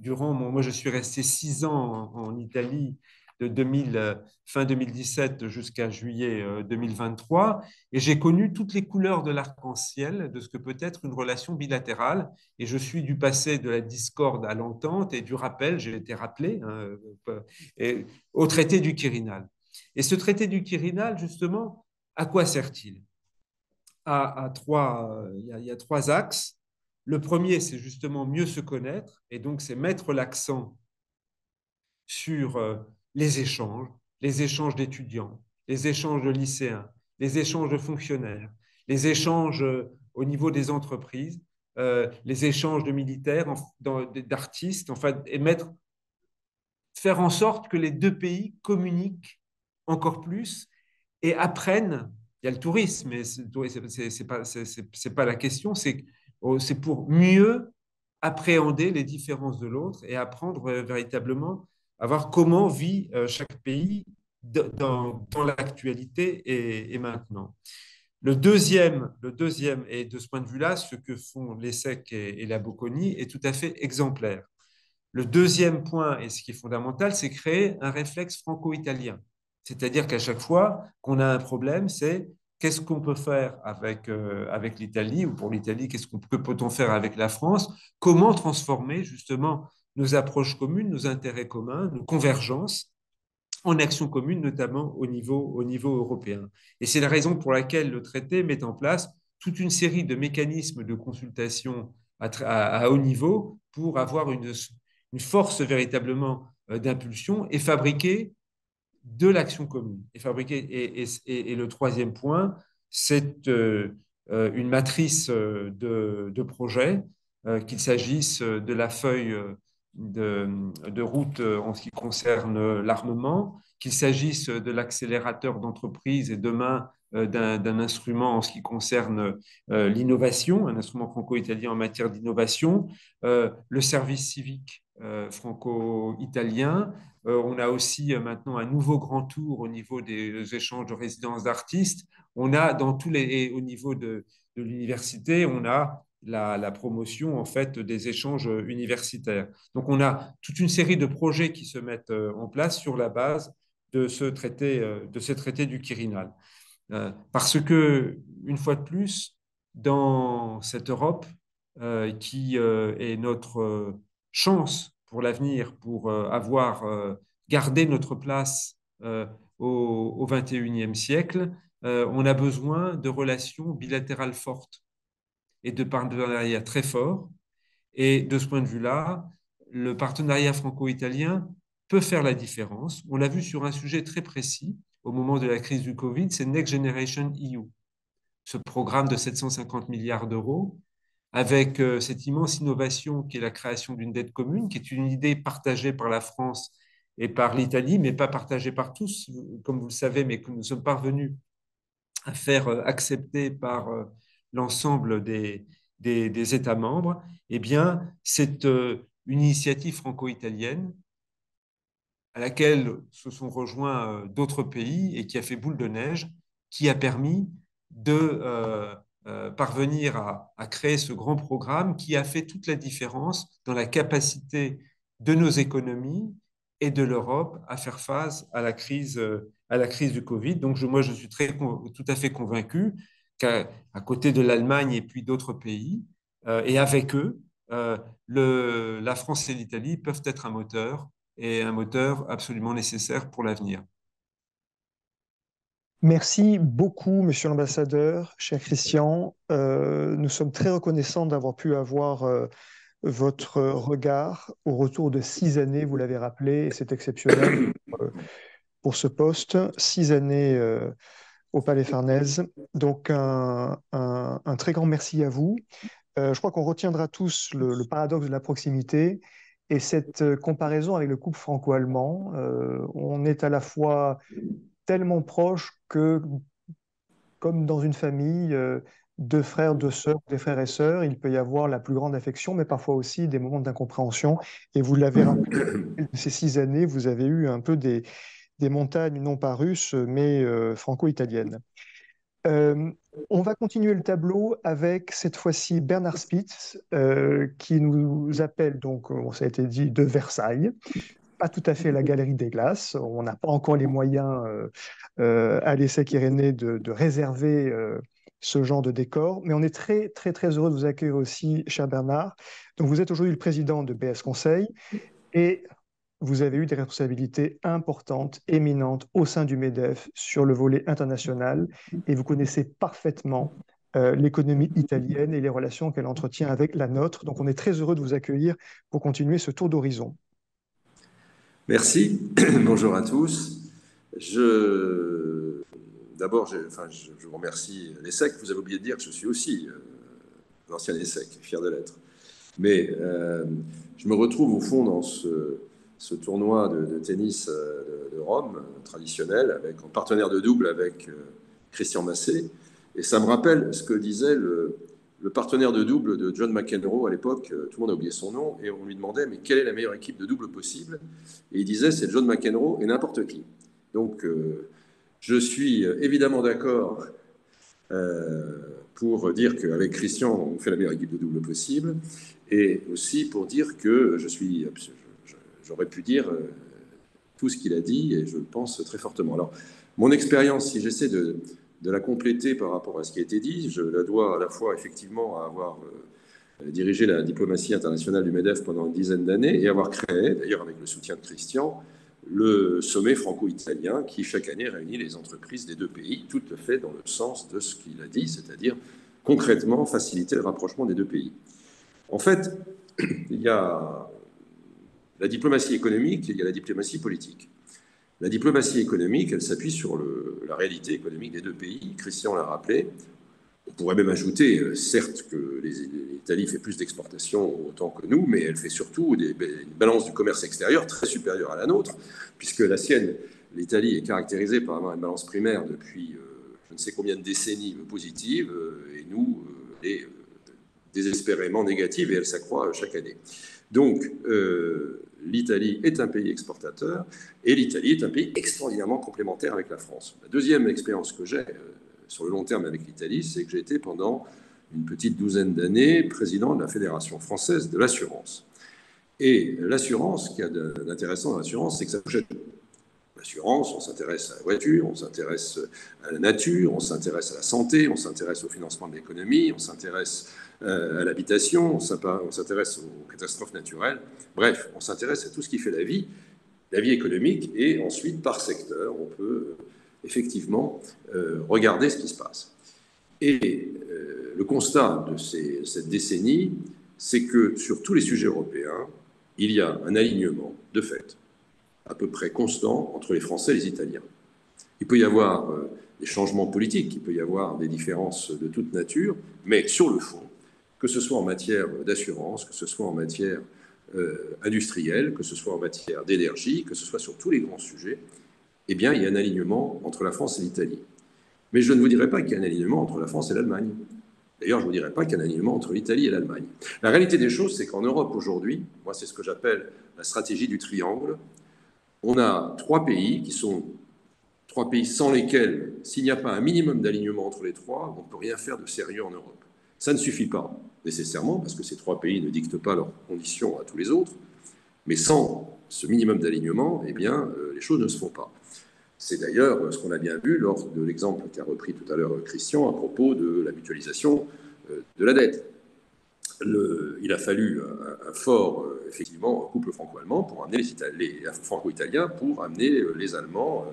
moi, je suis resté 6 ans en Italie, de fin 2017 jusqu'à juillet 2023, et j'ai connu toutes les couleurs de l'arc-en-ciel de ce que peut être une relation bilatérale, et je suis du passé de la discorde à l'entente et du rappel, j'ai été rappelé, au traité du Quirinal. Et ce traité du Quirinal, justement, à quoi sert-il? Il y a 3 axes. Le premier, c'est justement mieux se connaître, et donc c'est mettre l'accent sur les échanges d'étudiants, les échanges de lycéens, les échanges de fonctionnaires, les échanges au niveau des entreprises, les échanges de militaires, d'artistes, enfin, et mettre faire en sorte que les deux pays communiquent encore plus et apprennent. Il y a le tourisme, mais c'est pas la question. C'est pour mieux appréhender les différences de l'autre et apprendre véritablement à voir comment vit chaque pays dans l'actualité et maintenant. Le deuxième, et de ce point de vue-là, ce que font l'ESSEC et la Bocconi est tout à fait exemplaire. Le deuxième point, et ce qui est fondamental, c'est créer un réflexe franco-italien. C'est-à-dire qu'à chaque fois qu'on a un problème, c'est qu'est-ce qu'on peut faire avec l'Italie, ou pour l'Italie, que peut-on faire avec la France? Comment transformer justement nos approches communes, nos intérêts communs, nos convergences en actions communes, notamment au niveau européen. Et c'est la raison pour laquelle le traité met en place toute une série de mécanismes de consultation à haut niveau pour avoir une force véritablement d'impulsion et fabriquer de l'action commune. Et le troisième point, c'est une matrice de projet, qu'il s'agisse de la feuille de route en ce qui concerne l'armement, qu'il s'agisse de l'accélérateur d'entreprise et demain d'un instrument en ce qui concerne l'innovation, un instrument franco-italien en matière d'innovation, le service civique franco-italien. On a aussi maintenant un nouveau grand tour au niveau des échanges de résidences d'artistes. On a au niveau de l'université, on a la promotion en fait des échanges universitaires. Donc on a toute une série de projets qui se mettent en place sur la base de ce traité du Quirinal. Parce que, une fois de plus, dans cette Europe qui est notre chance pour l'avenir, pour avoir gardé notre place au XXIe siècle, on a besoin de relations bilatérales fortes et de partenariats très forts. Et de ce point de vue-là, le partenariat franco-italien peut faire la différence. On l'a vu sur un sujet très précis au moment de la crise du Covid, c'est Next Generation EU, ce programme de 750 milliards d'euros, avec cette immense innovation qui est la création d'une dette commune, qui est une idée partagée par la France et par l'Italie, mais pas partagée par tous, comme vous le savez, mais que nous sommes parvenus à faire accepter par l'ensemble des États membres. Eh bien, c'est une initiative franco-italienne à laquelle se sont rejoints d'autres pays et qui a fait boule de neige, qui a permis de parvenir à créer ce grand programme qui a fait toute la différence dans la capacité de nos économies et de l'Europe à faire face à la crise du Covid. Donc, moi, je suis tout à fait convaincu qu'à côté de l'Allemagne et puis d'autres pays, et avec eux, la France et l'Italie peuvent être un moteur, et un moteur absolument nécessaire pour l'avenir. Merci beaucoup, Monsieur l'ambassadeur, cher Christian. Nous sommes très reconnaissants d'avoir pu avoir votre regard au retour de 6 années, vous l'avez rappelé, et c'est exceptionnel pour ce poste. 6 années au Palais Farnèse. Donc, un très grand merci à vous. Je crois qu'on retiendra tous le paradoxe de la proximité et cette comparaison avec le couple franco-allemand. On est à la fois tellement proche que, comme dans une famille, deux frères, deux sœurs, des frères et sœurs, il peut y avoir la plus grande affection, mais parfois aussi des moments d'incompréhension. Et vous l'avez rappelé, ces 6 années, vous avez eu un peu des montagnes non pas russes, mais franco-italiennes. On va continuer le tableau avec cette fois-ci Bernard Spitz, qui nous appelle, donc, ça a été dit, de Versailles. Pas tout à fait la Galerie des Glaces. On n'a pas encore les moyens à l'ESSEC Irénée de réserver ce genre de décor, mais on est très, très, très heureux de vous accueillir aussi, cher Bernard. Donc, vous êtes aujourd'hui le président de BS Conseil et vous avez eu des responsabilités importantes, éminentes au sein du MEDEF sur le volet international et vous connaissez parfaitement l'économie italienne et les relations qu'elle entretient avec la nôtre. Donc, on est très heureux de vous accueillir pour continuer ce tour d'horizon. Merci. Bonjour à tous. D'abord, je vous remercie l'ESSEC. Vous avez oublié de dire que je suis aussi l'ancien ESSEC, fier de l'être. Mais je me retrouve au fond dans ce tournoi de tennis de Rome, traditionnel, en partenaire de double avec Christian Massé. Et ça me rappelle ce que disait le partenaire de double de John McEnroe à l'époque. Tout le monde a oublié son nom. Et on lui demandait, mais quelle est la meilleure équipe de double possible? Et il disait, c'est John McEnroe et n'importe qui. Donc, je suis évidemment d'accord pour dire qu'avec Christian, on fait la meilleure équipe de double possible. Et aussi pour dire que j'aurais pu dire tout ce qu'il a dit, et je le pense très fortement. Alors, mon expérience, si j'essaie de la compléter par rapport à ce qui a été dit, je la dois à la fois effectivement à avoir dirigé la diplomatie internationale du MEDEF pendant une dizaine d'années et avoir créé, d'ailleurs avec le soutien de Christian, le sommet franco-italien qui chaque année réunit les entreprises des deux pays, tout à fait dans le sens de ce qu'il a dit, c'est-à-dire concrètement faciliter le rapprochement des deux pays. En fait, il y a la diplomatie économique et il y a la diplomatie politique. La diplomatie économique, elle s'appuie sur la réalité économique des deux pays. Christian l'a rappelé. On pourrait même ajouter, certes, que l'Italie fait plus d'exportations autant que nous, mais elle fait surtout une balance du commerce extérieur très supérieure à la nôtre, puisque la sienne, l'Italie, est caractérisée par avoir une balance primaire depuis je ne sais combien de décennies positive, et nous, elle est désespérément négative, et elle s'accroît chaque année. Donc, l'Italie est un pays exportateur, et l'Italie est un pays extraordinairement complémentaire avec la France. La deuxième expérience que j'ai sur le long terme avec l'Italie, c'est que j'ai été pendant une petite douzaine d'années président de la Fédération française de l'assurance. Et l'assurance, ce qu'il y a d'intéressant dans l'assurance, c'est que ça touche à tout. L'assurance, on s'intéresse à la voiture, on s'intéresse à la nature, on s'intéresse à la santé, on s'intéresse au financement de l'économie, on s'intéresse à l'habitation, on s'intéresse aux catastrophes naturelles. Bref, on s'intéresse à tout ce qui fait la vie économique, et ensuite, par secteur, on peut effectivement regarder ce qui se passe. Et le constat de cette décennie, c'est que sur tous les sujets européens, il y a un alignement, de fait, à peu près constant entre les Français et les Italiens. Il peut y avoir des changements politiques, il peut y avoir des différences de toute nature, mais sur le fond, que ce soit en matière d'assurance, que ce soit en matière industrielle, que ce soit en matière d'énergie, que ce soit sur tous les grands sujets, eh bien, il y a un alignement entre la France et l'Italie. Mais je ne vous dirai pas qu'il y a un alignement entre la France et l'Allemagne. D'ailleurs, je ne vous dirai pas qu'il y a un alignement entre l'Italie et l'Allemagne. La réalité des choses, c'est qu'en Europe aujourd'hui, moi, c'est ce que j'appelle la stratégie du triangle. On a trois pays qui sont trois pays sans lesquels, s'il n'y a pas un minimum d'alignement entre les trois, on ne peut rien faire de sérieux en Europe. Ça ne suffit pas nécessairement, parce que ces trois pays ne dictent pas leurs conditions à tous les autres, mais sans ce minimum d'alignement, eh bien, les choses ne se font pas. C'est d'ailleurs ce qu'on a bien vu lors de l'exemple qu'a repris tout à l'heure Christian à propos de la mutualisation de la dette. Il a fallu un fort, effectivement, couple franco-allemand pour amener les franco-italiens pour amener les Allemands,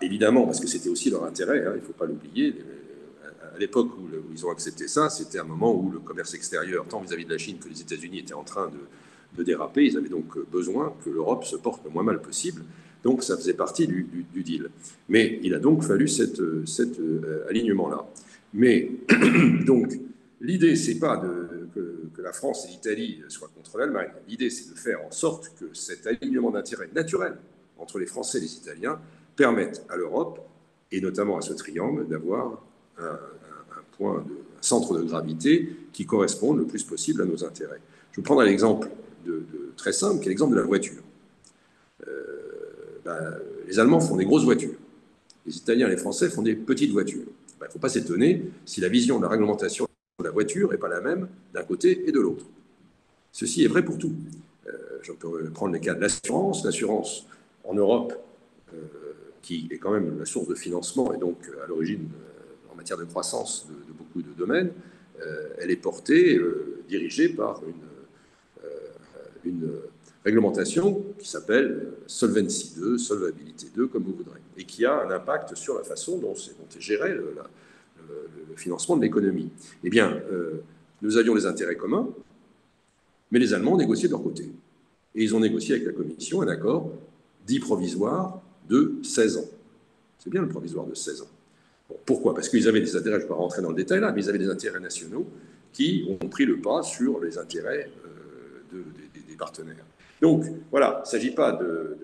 évidemment, parce que c'était aussi leur intérêt, hein, il ne faut pas l'oublier. À l'époque où ils ont accepté ça, c'était un moment où le commerce extérieur, tant vis-à-vis de la Chine que les États-Unis, étaient en train de déraper. Ils avaient donc besoin que l'Europe se porte le moins mal possible. Donc, ça faisait partie du deal. Mais il a donc fallu cet alignement-là. Mais, donc, l'idée, c'est pas que la France et l'Italie soient contre l'Allemagne. L'idée, c'est de faire en sorte que cet alignement d'intérêt naturel entre les Français et les Italiens permette à l'Europe, et notamment à ce triangle, d'avoir un centre de gravité qui corresponde le plus possible à nos intérêts. Je vous prendrai l'exemple très simple, qui est l'exemple de la voiture. Les Allemands font des grosses voitures. Les Italiens et les Français font des petites voitures. Il ne faut pas s'étonner si la vision de la réglementation de la voiture n'est pas la même d'un côté et de l'autre. Ceci est vrai pour tout. Je peux prendre le cas de l'assurance. L'assurance en Europe, qui est quand même la source de financement et donc à l'origine en matière de croissance de beaucoup de domaines, elle est portée, dirigée par une réglementation qui s'appelle Solvency 2, Solvabilité 2, comme vous voudrez, et qui a un impact sur la façon dont est géré le financement de l'économie. Eh bien, nous avions des intérêts communs, mais les Allemands négociaient de leur côté. Et ils ont négocié avec la Commission un accord dit provisoire de 16 ans. C'est bien le provisoire de 16 ans. Bon, pourquoi? Parce qu'ils avaient des intérêts, je ne vais pas rentrer dans le détail là, mais ils avaient des intérêts nationaux qui ont pris le pas sur les intérêts des partenaires. Donc, voilà, il ne s'agit pas de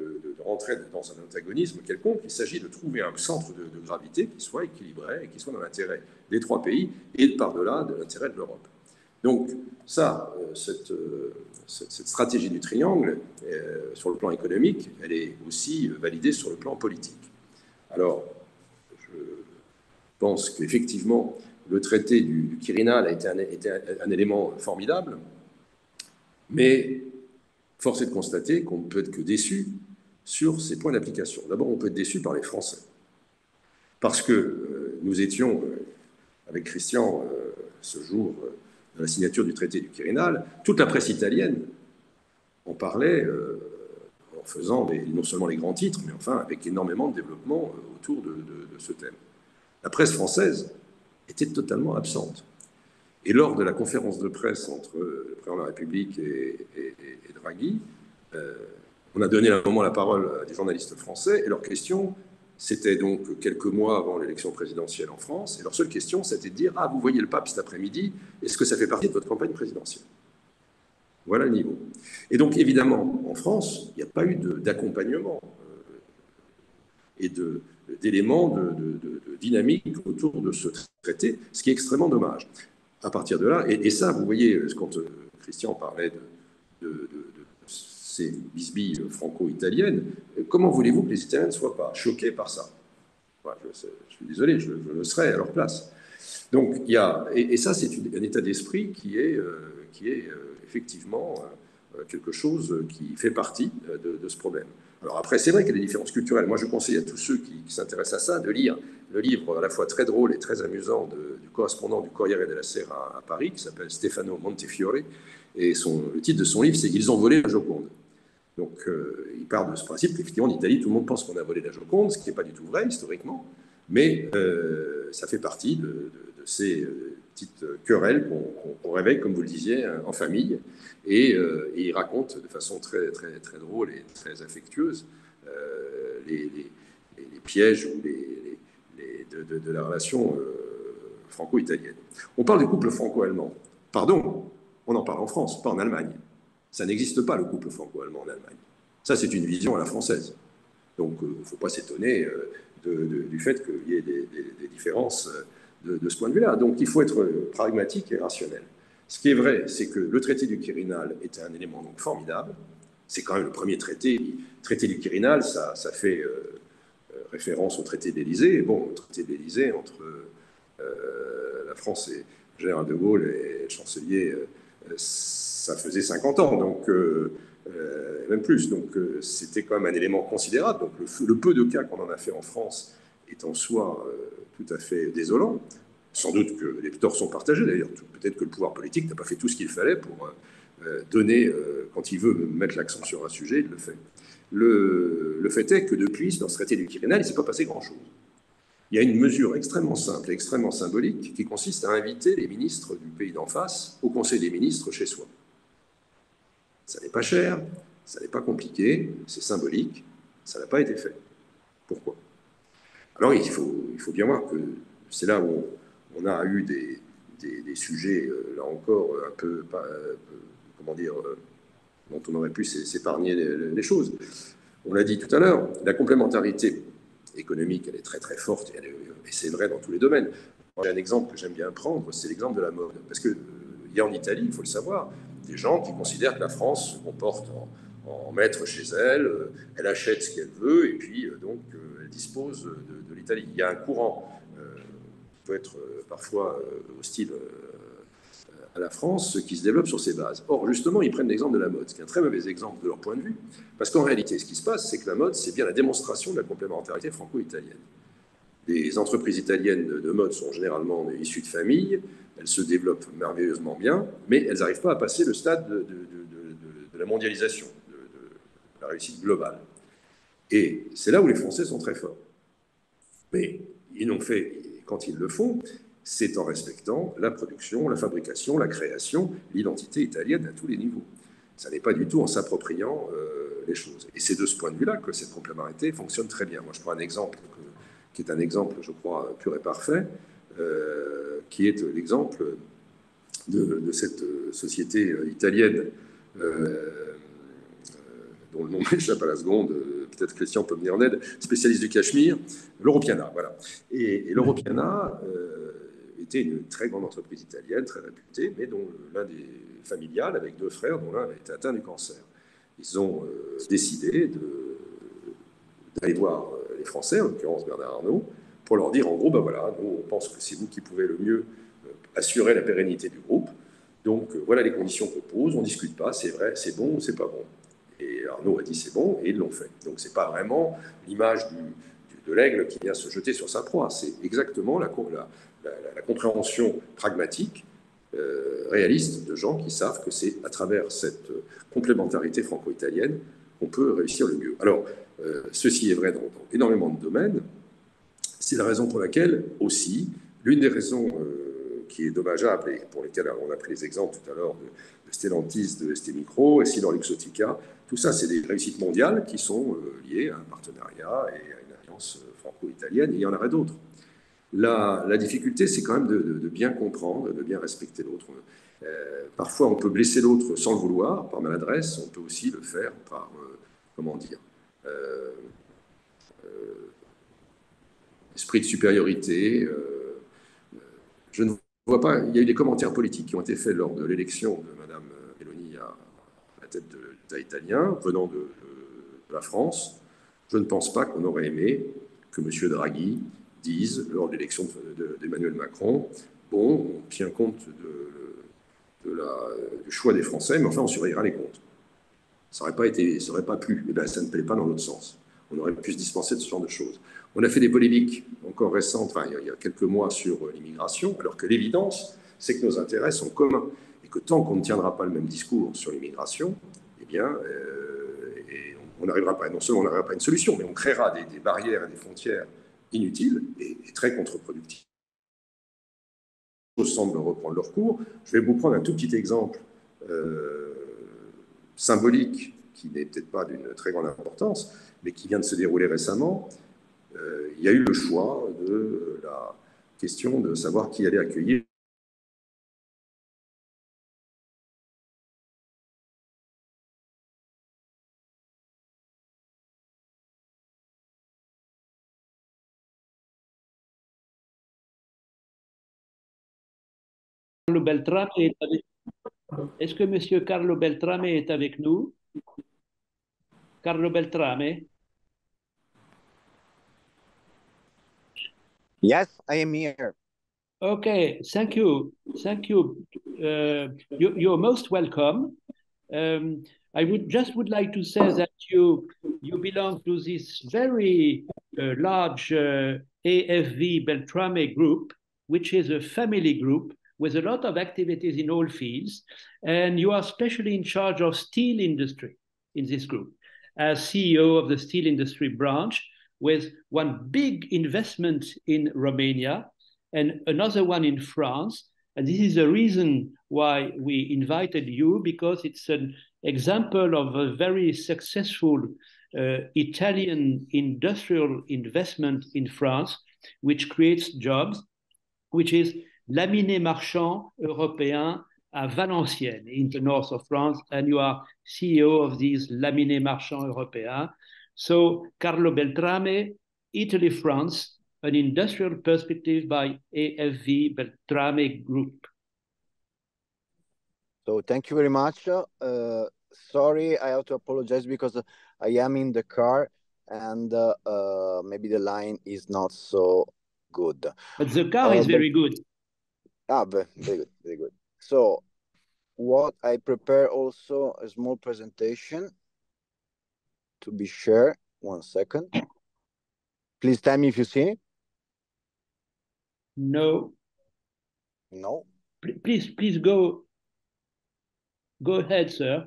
rentrer dans un antagonisme quelconque, il s'agit de trouver un centre de gravité qui soit équilibré et qui soit dans l'intérêt des trois pays et par-delà de l'intérêt de l'Europe. Donc, ça, cette stratégie du triangle, sur le plan économique, elle est aussi validée sur le plan politique. Alors, je pense qu'effectivement, le traité du Quirinal a été un élément formidable, mais force est de constater qu'on ne peut être que déçu sur ces points d'application. D'abord, on peut être déçu par les Français, parce que nous étions, avec Christian, ce jour de la signature du traité du Quirinal, toute la presse italienne en parlait en faisant non seulement les grands titres, mais enfin avec énormément de développement autour de ce thème. La presse française était totalement absente. Et lors de la conférence de presse entre le président de la République et Draghi, on a donné à un moment la parole à des journalistes français, et leur question, c'était donc quelques mois avant l'élection présidentielle en France, et leur seule question, c'était de dire « Ah, vous voyez le pape cet après-midi, est-ce que ça fait partie de votre campagne présidentielle ?» Voilà le niveau. Et donc, évidemment, en France, il n'y a pas eu d'accompagnement et d'éléments de dynamique autour de ce traité, ce qui est extrêmement dommage. À partir de là, et ça, vous voyez, quand Christian parlait de ces bisbilles franco-italiennes, comment voulez-vous que les Italiens ne soient pas choqués par ça? Enfin, je suis désolé, je le serais à leur place. Donc, il y a, et ça, c'est un état d'esprit qui est effectivement quelque chose qui fait partie de ce problème. Alors après, c'est vrai qu'il y a des différences culturelles. Moi, je conseille à tous ceux qui s'intéressent à ça de lire le livre à la fois très drôle et très amusant du correspondant du Corriere della Sera à Paris, qui s'appelle Stefano Montefiore, et le titre de son livre, c'est « Ils ont volé la Joconde ». Donc, il part de ce principe qu'effectivement, en Italie, tout le monde pense qu'on a volé la Joconde, ce qui n'est pas du tout vrai, historiquement, mais ça fait partie de ces petites querelles qu'on réveille, comme vous le disiez, en famille, et il raconte de façon très, très, très drôle et très affectueuse les pièges ou de la relation franco-italienne. On parle du couple franco-allemand. Pardon, on en parle en France, pas en Allemagne. Ça n'existe pas, le couple franco-allemand en Allemagne. Ça, c'est une vision à la française. Donc, il ne faut pas s'étonner du fait qu'il y ait des différences de ce point de vue-là. Donc, il faut être pragmatique et rationnel. Ce qui est vrai, c'est que le traité du Quirinal était un élément donc formidable. C'est quand même le premier traité. Le traité du Quirinal, ça fait référence au traité d'Élysée. Bon, le traité d'Élysée entre la France et le général de Gaulle et le chancelier, ça faisait 50 ans, donc même plus. Donc c'était quand même un élément considérable. Donc le peu de cas qu'on en a fait en France est en soi tout à fait désolant. Sans doute que les torts sont partagés d'ailleurs. Peut-être que le pouvoir politique n'a pas fait tout ce qu'il fallait pour donner, quand il veut mettre l'accent sur un sujet, il le fait. Le fait est que depuis, dans ce traité du Quirinal, il ne s'est pas passé grand-chose. Il y a une mesure extrêmement simple et extrêmement symbolique qui consiste à inviter les ministres du pays d'en face au Conseil des ministres chez soi. Ça n'est pas cher, ça n'est pas compliqué, c'est symbolique, ça n'a pas été fait. Pourquoi? Alors il faut bien voir que c'est là où on a eu des sujets, là encore, un peu, comment dire, dont on aurait pu s'épargner les choses. On l'a dit tout à l'heure, la complémentarité économique, elle est très très forte, et c'est vrai dans tous les domaines. J'ai un exemple que j'aime bien prendre, c'est l'exemple de la mode. Parce qu'il y a en Italie, il faut le savoir, des gens qui considèrent que la France se comporte en maître chez elle, elle achète ce qu'elle veut, et puis donc elle dispose de l'Italie. Il y a un courant qui peut être parfois hostile à la France qui se développe sur ces bases. Or, justement, ils prennent l'exemple de la mode, ce qui est un très mauvais exemple de leur point de vue, parce qu'en réalité, ce qui se passe, c'est que la mode, c'est bien la démonstration de la complémentarité franco-italienne. Les entreprises italiennes de mode sont généralement issues de familles, elles se développent merveilleusement bien, mais elles n'arrivent pas à passer le stade de la mondialisation, de la réussite globale. Et c'est là où les Français sont très forts. Mais ils l'ont fait, quand ils le font, c'est en respectant la production, la fabrication, la création, l'identité italienne à tous les niveaux. Ça n'est pas du tout en s'appropriant les choses. Et c'est de ce point de vue-là que cette complémentarité fonctionne très bien. Moi, je prends un exemple qui est un exemple, je crois, pur et parfait, qui est l'exemple de cette société italienne dont le nom m'échappe à la seconde, peut-être Christian peut me venir en aide, spécialiste du Cachemire, l'Europiana, voilà. Et l'Europiana était une très grande entreprise italienne, très réputée, mais dont l'un des familiales, avec 2 frères, dont l'un avait été atteint du cancer. Ils ont décidé d'aller voir les Français, en l'occurrence Bernard Arnault, pour leur dire en gros, ben voilà, nous on pense que c'est vous qui pouvez le mieux assurer la pérennité du groupe. Donc voilà les conditions qu'on pose, on ne discute pas, c'est vrai, c'est bon ou c'est pas bon. Et Arnault a dit c'est bon et ils l'ont fait. Donc c'est pas vraiment l'image de l'aigle qui vient se jeter sur sa proie, c'est exactement la compréhension pragmatique, réaliste de gens qui savent que c'est à travers cette complémentarité franco-italienne qu'on peut réussir le mieux. Alors, ceci est vrai dans énormément de domaines. C'est la raison pour laquelle aussi, l'une des raisons qui est dommageable et pour lesquelles on a pris les exemples tout à l'heure de Stellantis, de ST Micro, EssilorLuxottica, tout ça, c'est des réussites mondiales qui sont liées à un partenariat et à une alliance franco-italienne, et il y en aurait d'autres. La difficulté, c'est quand même de bien comprendre, de bien respecter l'autre. Parfois, on peut blesser l'autre sans le vouloir, par maladresse. On peut aussi le faire par, comment dire, esprit de supériorité. Je ne vois pas. Il y a eu des commentaires politiques qui ont été faits lors de l'élection de Mme Meloni à la tête de l'État italien, venant de la France. Je ne pense pas qu'on aurait aimé que M. Draghi dise, lors de l'élection d'Emmanuel Macron, bon, on tient compte du choix des Français, mais enfin, on surveillera les comptes. Ça n'aurait pas plu. Et bien, ça ne plaît pas dans l'autre sens. On aurait pu se dispenser de ce genre de choses. On a fait des polémiques encore récentes, enfin, il y a quelques mois, sur l'immigration, alors que l'évidence, c'est que nos intérêts sont communs. Et que tant qu'on ne tiendra pas le même discours sur l'immigration, eh bien, on n'arrivera pas, non seulement on n'arrivera pas à une solution, mais on créera des barrières et des frontières inutiles et très contre-productives. Les choses semblent reprendre leur cours. Je vais vous prendre un tout petit exemple symbolique, qui n'est peut-être pas d'une très grande importance, mais qui vient de se dérouler récemment. Il y a eu le choix de la question de savoir qui allait accueillir Carlo Beltrame est avec... Est-ce que M. Carlo Beltrame est avec nous? Carlo Beltrame? Yes, I am here. Okay, thank you. Thank you. You're most welcome. I would like to say that you belong to this very large AFV Beltrame group, which is a family group with a lot of activities in all fields, and you are especially in charge of steel industry in this group, as CEO of the steel industry branch, with one big investment in Romania and another one in France. And this is the reason why we invited you, because it's an example of a very successful Italian industrial investment in France, which creates jobs, which is Laminé Marchand Européen à Valenciennes, in the north of France, and you are CEO of these Laminé Marchand Européens. So, Carlo Beltrame, Italy, France, an industrial perspective by AFV Beltrame Group. So thank you very much. Sorry, I have to apologize because I am in the car and maybe the line is not so good. But the car is very good. Very good, very good. So what I prepare also a small presentation to be shared. 1 second. Please tell me if you see. No. No. Please go ahead, sir.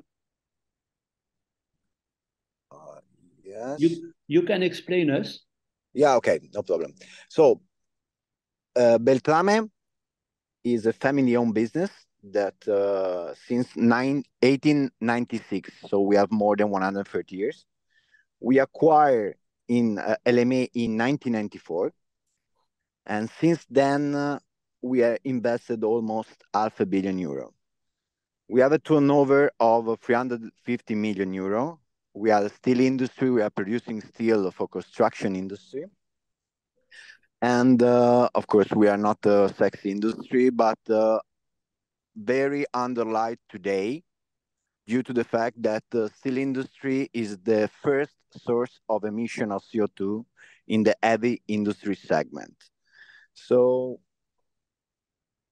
Yes. You can explain us. Yeah, okay, no problem. So Beltrame is a family-owned business that since 1896, so we have more than 130 years. We acquired in LMA in 1994. And since then, we have invested almost €500 million. We have a turnover of 350 million euro, We are a steel industry. We are producing steel for construction industry. And of course, we are not a sexy industry, but very underlined today due to the fact that the steel industry is the first source of emission of CO2 in the heavy industry segment. So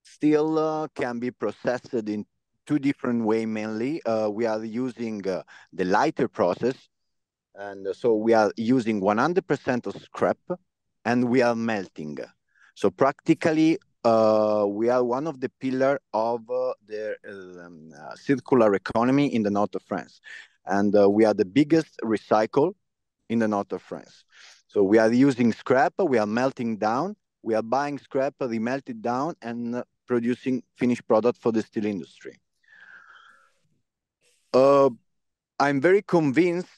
steel can be processed in two different ways mainly. We are using the lighter process, and so we are using 100% of scrap, and we are melting. So practically, we are one of the pillars of the circular economy in the north of France. And we are the biggest recycle in the north of France. So we are using scrap, we are melting down, we are buying scrap, we melt it down, and producing finished product for the steel industry. I'm very convinced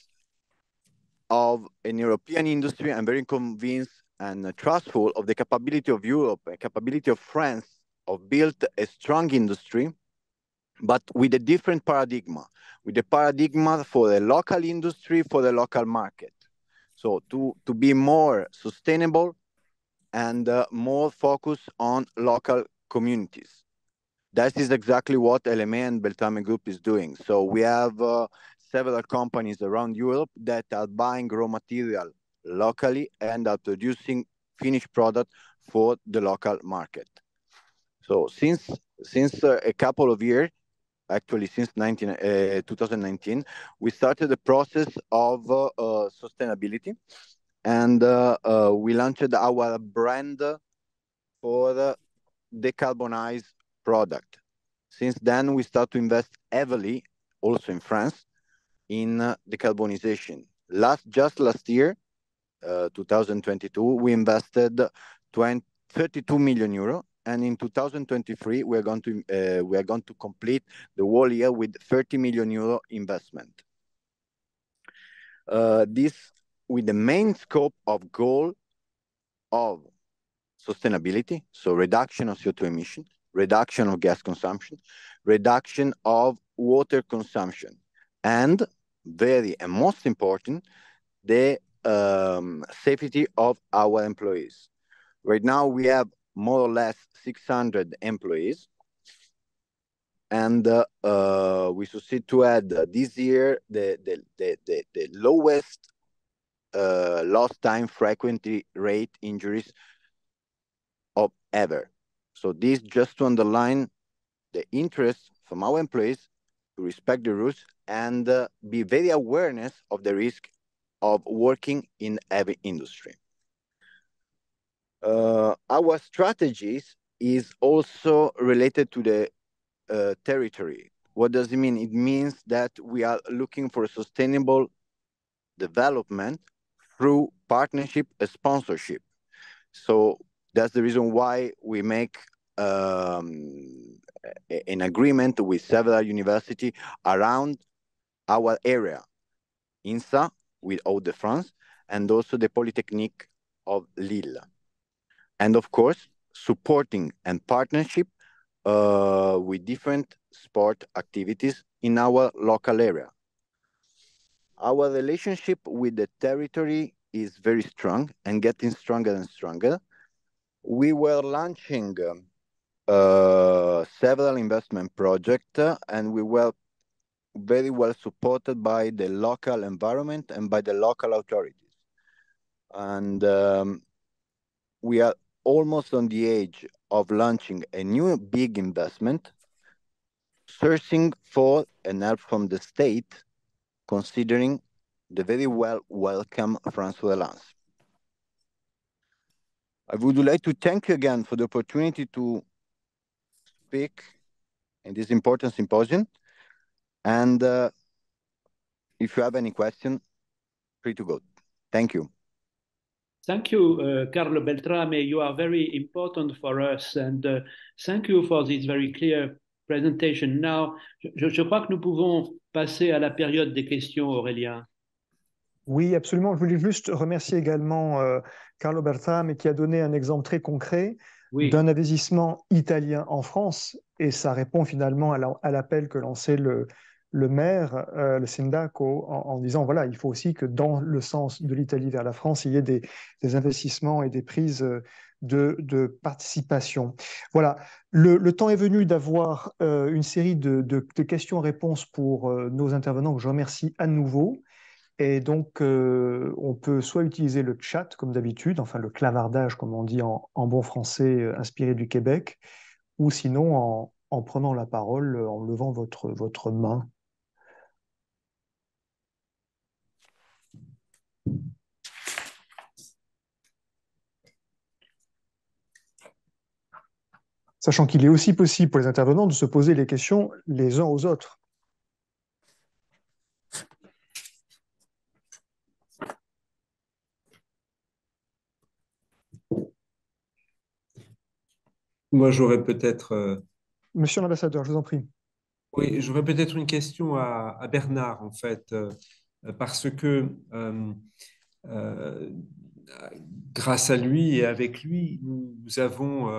of an European industry. I'm very convinced and trustful of the capability of Europe, the capability of France of build a strong industry, but with a different paradigm, with a paradigm for the local industry, for the local market. So to be more sustainable and more focused on local communities. That is exactly what LMA and Beltrame Group is doing. So we have several companies around Europe that are buying raw material locally and are producing finished product for the local market. So since a couple of years, actually since 2019, we started the process of sustainability, and we launched our brand for the decarbonized product. Since then, we start to invest heavily, also in France, in decarbonization. Just last year, 2022, we invested 32 million euro, and in 2023 we are going to complete the whole year with 30 million euro investment. This with the main scope of goal of sustainability, so reduction of CO2 emission, reduction of gas consumption, reduction of water consumption, and most important, the safety of our employees. Right now, we have more or less 600 employees, and we succeed to add this year the lowest lost time frequency rate injuries of ever. So this just to underline the interest from our employees to respect the rules and be very awareness of the risk of working in heavy industry. Our strategies is also related to the territory. What does it mean? It means that we are looking for sustainable development through partnership and sponsorship. So that's the reason why we make an agreement with several universities around our area, INSA with Hauts-de-France, and also the Polytechnique of Lille. And of course, supporting and partnership with different sport activities in our local area. Our relationship with the territory is very strong and getting stronger and stronger. We were launching several investment projects, and we were very well supported by the local environment and by the local authorities. And we are almost on the edge of launching a new big investment, searching for an help from the state, considering the very welcome France Relance. I would like to thank you again for the opportunity to speak in this important symposium. And if you have any question, free to go. Thank you. Thank you, Carlo Beltrame. You are very important for us, and thank you for this very clear presentation. Now, je crois que nous pouvons passer à la période des questions, Aurélien. Oui, absolument. Je voulais juste remercier également Carlo Beltrame qui a donné un exemple très concret d'un investissement italien en France, et ça répond finalement à l'appel que lançait le le maire, le sindaco, en disant, voilà, il faut aussi que dans le sens de l'Italie vers la France, il y ait des investissements et des prises de participation. Voilà, le temps est venu d'avoir une série de questions-réponses pour nos intervenants, que je remercie à nouveau. Et donc, on peut soit utiliser le chat, comme d'habitude, enfin le clavardage, comme on dit en bon français, inspiré du Québec, ou sinon en prenant la parole, en levant votre main. Sachant qu'il est aussi possible pour les intervenants de se poser les questions les uns aux autres. Moi, j'aurais peut-être Monsieur l'ambassadeur, je vous en prie. oui, j'aurais peut-être une question à Bernard, en fait, parce que euh, grâce à lui et avec lui, nous avons,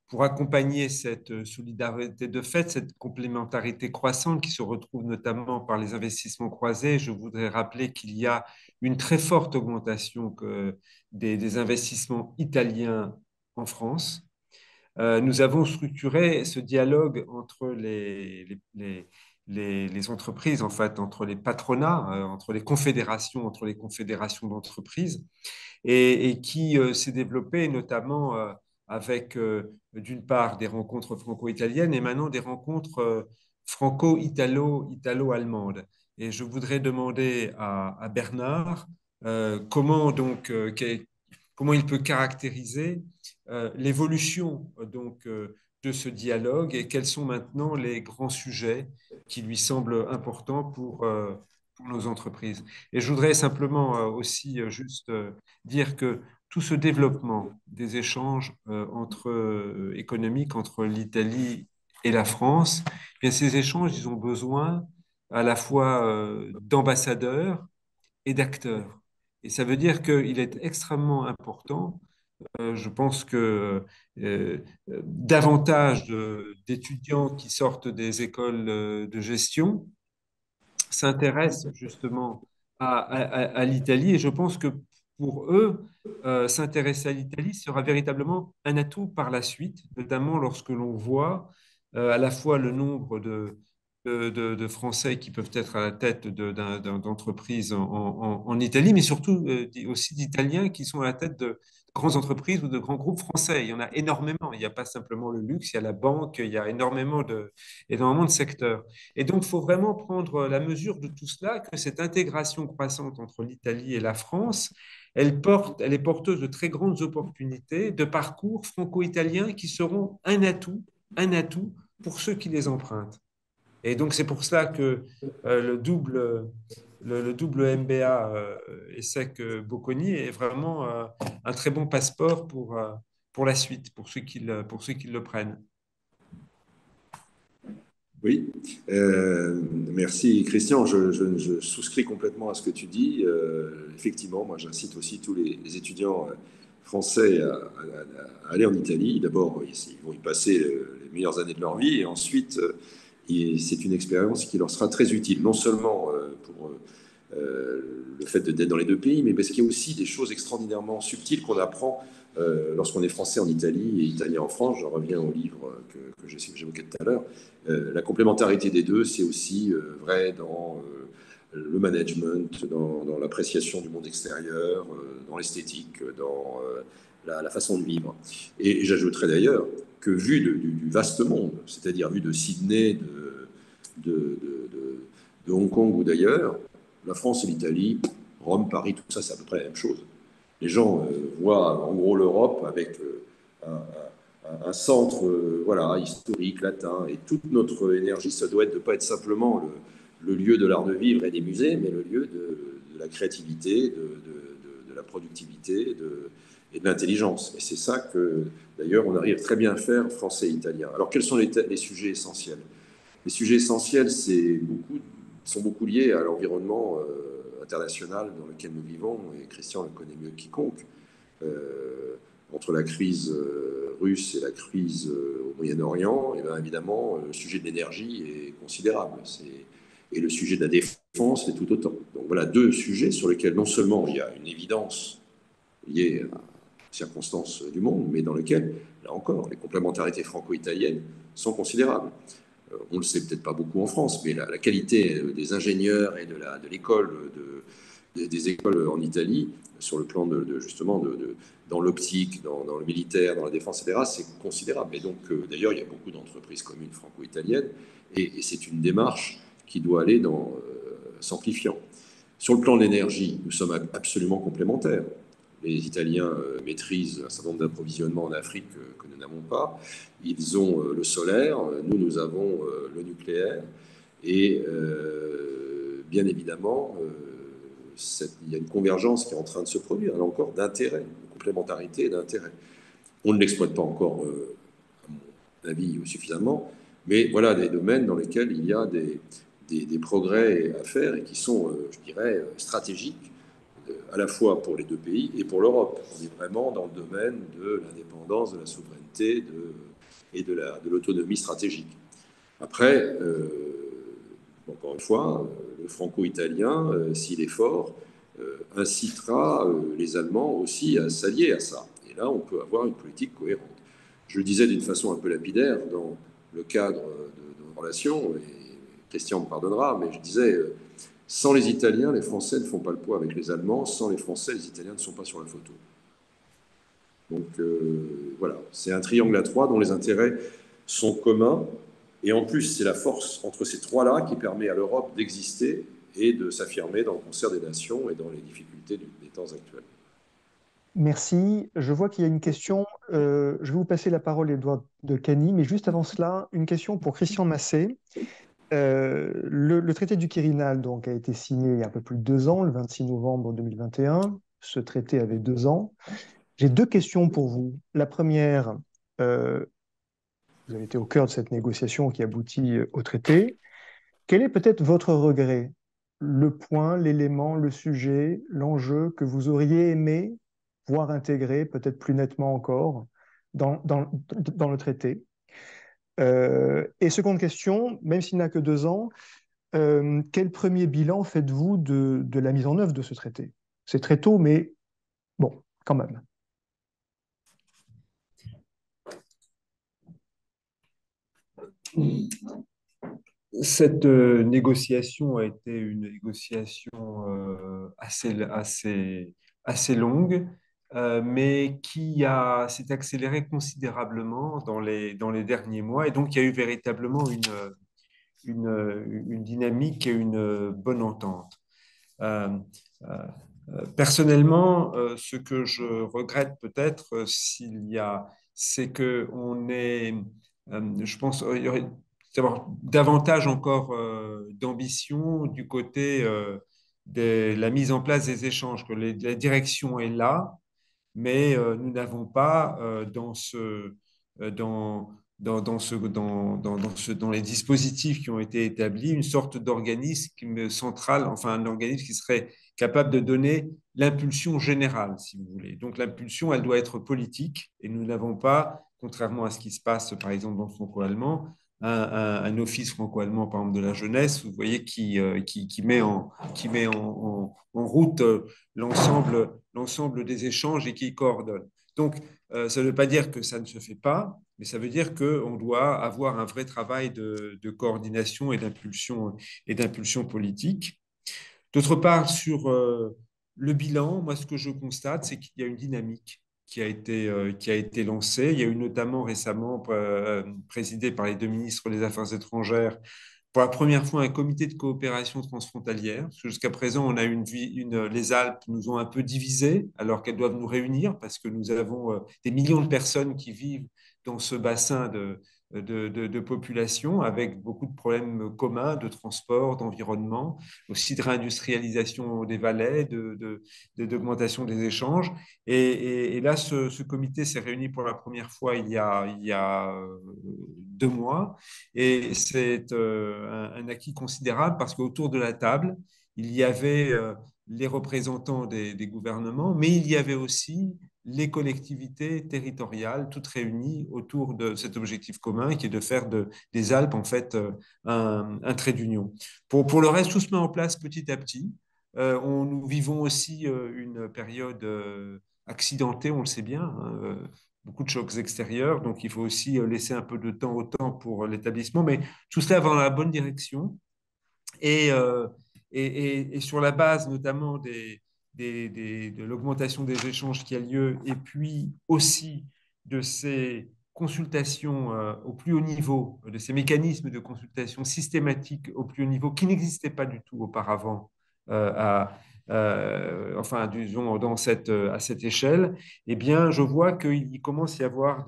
pour accompagner cette solidarité de fait, cette complémentarité croissante qui se retrouve notamment par les investissements croisés, je voudrais rappeler qu'il y a une très forte augmentation des investissements italiens en France. Nous avons structuré ce dialogue entre les entreprises, en fait, entre les patronats, entre les confédérations d'entreprises, et qui s'est développé notamment avec, d'une part, des rencontres franco-italiennes et maintenant des rencontres franco-italo-allemandes. Et je voudrais demander à Bernard comment donc comment il peut caractériser l'évolution donc de ce dialogue et quels sont maintenant les grands sujets qui lui semblent importants pour nos entreprises. Et je voudrais simplement aussi juste dire que tout ce développement des échanges économiques entre l'Italie et la France, eh bien, ces échanges, ils ont besoin à la fois d'ambassadeurs et d'acteurs. Et ça veut dire qu'il est extrêmement important, je pense que davantage d'étudiants qui sortent des écoles de gestion s'intéressent justement à l'Italie et je pense que pour eux, s'intéresser à l'Italie sera véritablement un atout par la suite, notamment lorsque l'on voit à la fois le nombre de Français qui peuvent être à la tête d'entreprises en Italie, mais surtout aussi d'Italiens qui sont à la tête de grandes entreprises ou de grands groupes français. Il y en a énormément. Il n'y a pas simplement le luxe, il y a la banque, il y a énormément de secteurs. Et donc, il faut vraiment prendre la mesure de tout cela, que cette intégration croissante entre l'Italie et la France, elle est porteuse de très grandes opportunités, de parcours franco-italiens qui seront un atout pour ceux qui les empruntent. Et donc, c'est pour cela que le double MBA ESSEC-Bocconi est vraiment un très bon passeport pour la suite, pour ceux qui le prennent. Oui, merci Christian. Je souscris complètement à ce que tu dis. Effectivement, moi j'incite aussi tous les étudiants français à aller en Italie. D'abord, ils vont y passer les meilleures années de leur vie et ensuite, c'est une expérience qui leur sera très utile, non seulement pour le fait d'être dans les deux pays, mais parce qu'il y a aussi des choses extraordinairement subtiles qu'on apprend lorsqu'on est français en Italie et italien en France. Je reviens au livre que j'évoquais tout à l'heure. La complémentarité des deux, c'est aussi vrai dans le management, dans l'appréciation du monde extérieur, dans l'esthétique, dans la façon de vivre. Et j'ajouterais d'ailleurs que vu du vaste monde, c'est-à-dire vu de Sydney, de Hong Kong ou d'ailleurs, la France et l'Italie, Rome, Paris, tout ça, c'est à peu près la même chose. Les gens voient en gros l'Europe avec un centre voilà, historique, latin, et toute notre énergie, ça doit être de ne pas être simplement le lieu de l'art de vivre et des musées, mais le lieu de la créativité, de la productivité et de l'intelligence. Et c'est ça que, d'ailleurs, on arrive très bien à faire, français et italien. Alors, quels sont les sujets essentiels? Les sujets essentiels sont beaucoup liés à l'environnement international dans lequel nous vivons, et Christian le connaît mieux que quiconque. Entre la crise russe et la crise au Moyen-Orient, et bien évidemment, le sujet de l'énergie est considérable. Et le sujet de la défense est tout autant. Donc voilà deux sujets sur lesquels non seulement il y a une évidence liée aux circonstances du monde, mais dans lesquels, là encore, les complémentarités franco-italiennes sont considérables. On ne le sait peut-être pas beaucoup en France, mais la qualité des ingénieurs et de l'école, des écoles en Italie, sur le plan justement dans l'optique, dans le militaire, dans la défense, etc., c'est considérable. Et donc, d'ailleurs, il y a beaucoup d'entreprises communes franco-italiennes, et c'est une démarche qui doit aller dans s'amplifiant. Sur le plan de l'énergie, nous sommes absolument complémentaires. Les Italiens maîtrisent un certain nombre d'approvisionnements en Afrique que nous n'avons pas. Ils ont le solaire, nous avons le nucléaire. Et bien évidemment, il y a une convergence qui est en train de se produire, là encore, d'intérêts, de complémentarité et d'intérêts. On ne l'exploite pas encore, à mon avis, suffisamment, mais voilà des domaines dans lesquels il y a des progrès à faire et qui sont, je dirais, stratégiques, à la fois pour les deux pays et pour l'Europe. On est vraiment dans le domaine de l'indépendance, de la souveraineté et de l'autonomie stratégique. Après, encore une fois, le franco-italien, s'il est fort, incitera les Allemands aussi à s'allier à ça. Et là, on peut avoir une politique cohérente. Je le disais d'une façon un peu lapidaire dans le cadre de nos relations, et Christian me pardonnera, mais je disais, sans les Italiens, les Français ne font pas le poids avec les Allemands, sans les Français, les Italiens ne sont pas sur la photo. Donc voilà, c'est un triangle à trois dont les intérêts sont communs. Et en plus, c'est la force entre ces trois-là qui permet à l'Europe d'exister et de s'affirmer dans le concert des nations et dans les difficultés des temps actuels. Merci. Je vois qu'il y a une question. Je vais vous passer la parole, Édouard de Cany, mais juste avant cela, une question pour Christian Massé. Le traité du Quirinal donc, a été signé il y a un peu plus de 2 ans, le 26 novembre 2021. Ce traité avait 2 ans. J'ai 2 questions pour vous. La première, vous avez été au cœur de cette négociation qui aboutit au traité. Quel est peut-être votre regret? Le point, l'élément, le sujet, l'enjeu que vous auriez aimé voir intégré, peut-être plus nettement encore, dans le traité? Et seconde question, même s'il n'a que 2 ans, quel premier bilan faites-vous de la mise en œuvre de ce traité? C'est très tôt, mais bon, quand même. Cette négociation a été une négociation assez longue, mais qui s'est accélérée considérablement dans les derniers mois. Et donc, il y a eu véritablement une dynamique et une bonne entente. Personnellement, ce que je regrette peut-être, c'est que je pense, il y aurait d'avoir davantage encore d'ambition du côté de la mise en place des échanges, que la direction est là, mais nous n'avons pas dans les dispositifs qui ont été établis une sorte d'organisme central, enfin un organisme qui serait capable de donner l'impulsion générale, si vous voulez. Donc l'impulsion, elle doit être politique et nous n'avons pas, contrairement à ce qui se passe par exemple dans le franco-allemand, un office franco-allemand, par exemple, de la jeunesse, vous voyez, qui met en route l'ensemble des échanges et qui coordonne. Donc, ça ne veut pas dire que ça ne se fait pas, mais ça veut dire qu'on doit avoir un vrai travail de coordination et d'impulsion politique. D'autre part, sur le bilan, moi, ce que je constate, c'est qu'il y a une dynamique qui a été lancée. Il y a eu notamment récemment, présidé par les 2 ministres des Affaires étrangères, pour la première fois un comité de coopération transfrontalière. Jusqu'à présent, on a les Alpes nous ont un peu divisés alors qu'elles doivent nous réunir parce que nous avons des millions de personnes qui vivent dans ce bassin de population avec beaucoup de problèmes communs de transport, d'environnement, aussi de réindustrialisation des vallées, d'augmentation des échanges. Et là, ce comité s'est réuni pour la première fois il y a 2 mois et c'est un acquis considérable parce qu'autour de la table, il y avait les représentants des gouvernements, mais il y avait aussi les collectivités territoriales, toutes réunies autour de cet objectif commun qui est de faire des Alpes, en fait, un trait d'union. Pour le reste, tout se met en place petit à petit. Nous vivons aussi une période accidentée, on le sait bien, hein, beaucoup de chocs extérieurs, donc il faut aussi laisser un peu de temps au temps pour l'établissement, mais tout cela va dans la bonne direction. Et sur la base notamment de l'augmentation des échanges qui a lieu, et puis aussi de ces consultations au plus haut niveau, de ces mécanismes de consultation systématiques au plus haut niveau qui n'existaient pas du tout auparavant, enfin, disons, à cette échelle, eh bien, je vois qu'il commence à y avoir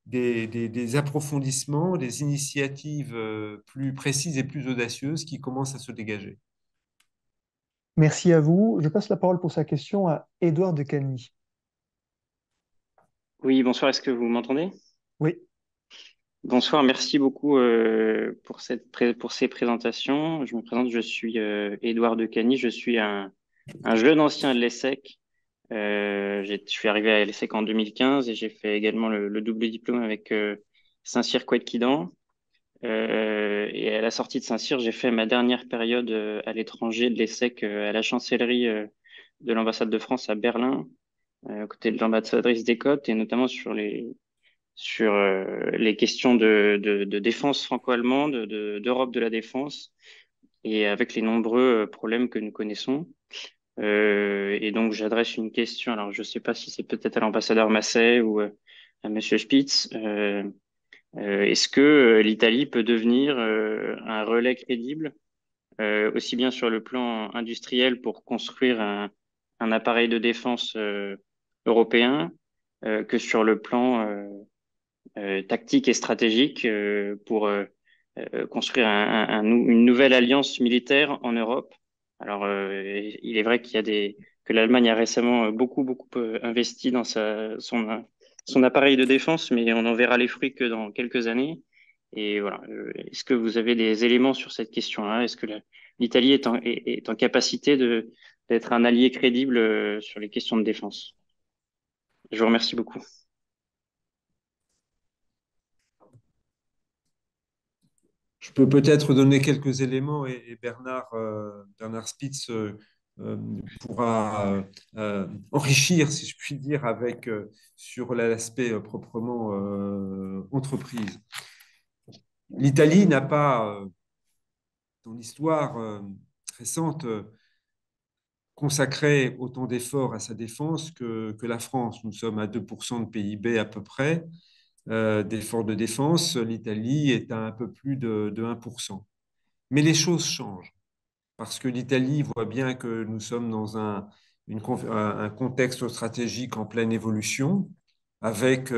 des approfondissements, des initiatives plus précises et plus audacieuses qui commencent à se dégager. Merci à vous. Je passe la parole pour sa question à Édouard de Cagny. Oui, bonsoir, est-ce que vous m'entendez? Oui. Bonsoir, merci beaucoup pour pour ces présentations. Je me présente, je suis Édouard de Cagny, je suis un jeune ancien de l'ESSEC. Je suis arrivé à l'ESSEC en 2015 et j'ai fait également le double diplôme avec Saint-Cyr Couët-Quidan. Et à la sortie de Saint-Cyr, j'ai fait ma dernière période à l'étranger de l'ESSEC à la chancellerie de l'ambassade de France à Berlin, aux côtés de l'ambassadrice Descotes et notamment sur les questions de défense franco-allemande, d'Europe de la défense, et avec les nombreux problèmes que nous connaissons. Et donc, j'adresse une question. Alors, je ne sais pas si c'est peut-être à l'ambassadeur Masset ou à Monsieur Spitz. Est-ce que l'Italie peut devenir un relais crédible, aussi bien sur le plan industriel pour construire un appareil de défense européen, que sur le plan tactique et stratégique pour construire une nouvelle alliance militaire en Europe. Alors, il est vrai que l'Allemagne a récemment beaucoup investi dans son appareil de défense, mais on en verra les fruits que dans quelques années. Et voilà, est-ce que vous avez des éléments sur cette question-là? Est-ce que l'Italie est en capacité d'être un allié crédible sur les questions de défense? Je vous remercie beaucoup. Je peux peut-être donner quelques éléments et Bernard Spitz pourra enrichir, si je puis dire, sur l'aspect proprement entreprise. L'Italie n'a pas, dans l'histoire récente, consacré autant d'efforts à sa défense que la France. Nous sommes à 2% de PIB à peu près d'efforts de défense. L'Italie est à un peu plus de 1%. Mais les choses changent parce que l'Italie voit bien que nous sommes dans un contexte stratégique en pleine évolution, avec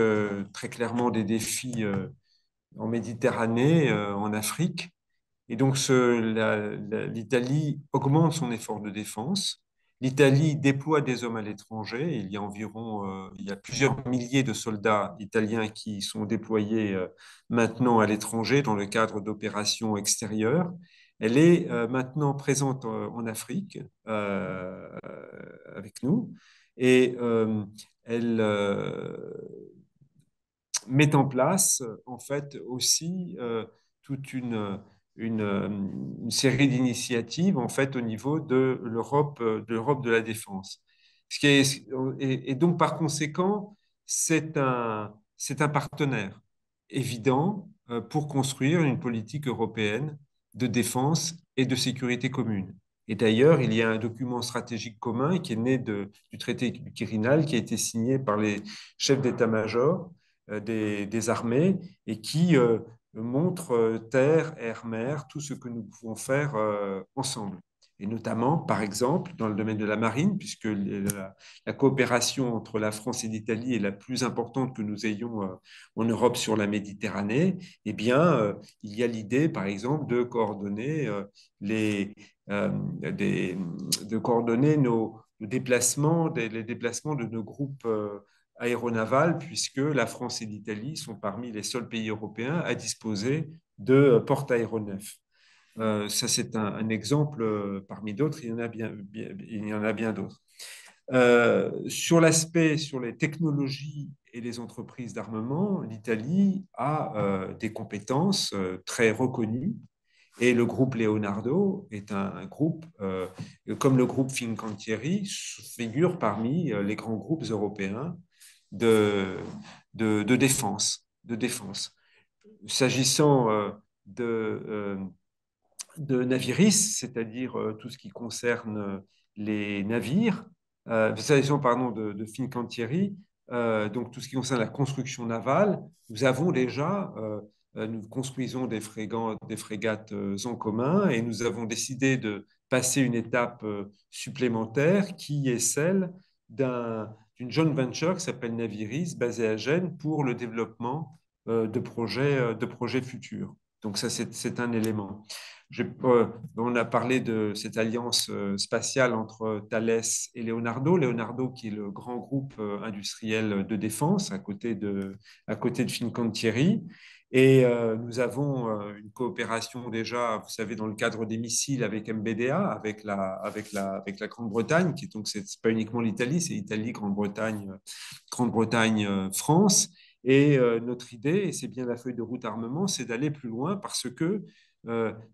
très clairement des défis en Méditerranée, en Afrique. Et donc, l'Italie augmente son effort de défense. L'Italie déploie des hommes à l'étranger. Il y a plusieurs milliers de soldats italiens qui sont déployés maintenant à l'étranger dans le cadre d'opérations extérieures. Elle est maintenant présente en Afrique avec nous et elle met en place en fait aussi toute une série d'initiatives en fait au niveau de l'Europe de la défense. Et donc par conséquent, c'est un partenaire évident pour construire une politique européenne de défense et de sécurité commune. Et d'ailleurs, il y a un document stratégique commun qui est né du traité du Quirinal, qui a été signé par les chefs d'état-major des armées et qui montre terre, air, mer, tout ce que nous pouvons faire ensemble. Et notamment, par exemple, dans le domaine de la marine, puisque la coopération entre la France et l'Italie est la plus importante que nous ayons en Europe sur la Méditerranée, eh bien, il y a l'idée, par exemple, de coordonner nos déplacements, les déplacements de nos groupes aéronavales, puisque la France et l'Italie sont parmi les seuls pays européens à disposer de porte-aéronefs. Ça, c'est un exemple parmi d'autres. Il y en a bien d'autres. Sur l'aspect, sur les technologies et les entreprises d'armement, l'Italie a des compétences très reconnues. Et le groupe Leonardo est un groupe, comme le groupe Fincantieri, figure parmi les grands groupes européens de défense. S'agissant de Naviris, c'est-à-dire tout ce qui concerne les navires, s'agissant pardon, de Fincantieri, donc tout ce qui concerne la construction navale, nous avons déjà, nous construisons des frégates en commun et nous avons décidé de passer une étape supplémentaire qui est celle d'une joint venture qui s'appelle Naviris, basée à Gênes, pour le développement de projets futurs. Donc ça, c'est un élément. On a parlé de cette alliance spatiale entre Thales et Leonardo. Leonardo, qui est le grand groupe industriel de défense à côté de Fincantieri. Et nous avons une coopération déjà, vous savez, dans le cadre des missiles avec MBDA, avec la Grande-Bretagne, qui donc c'est pas uniquement l'Italie, c'est Italie, Grande-Bretagne, France. Et notre idée, et c'est bien la feuille de route armement, c'est d'aller plus loin parce que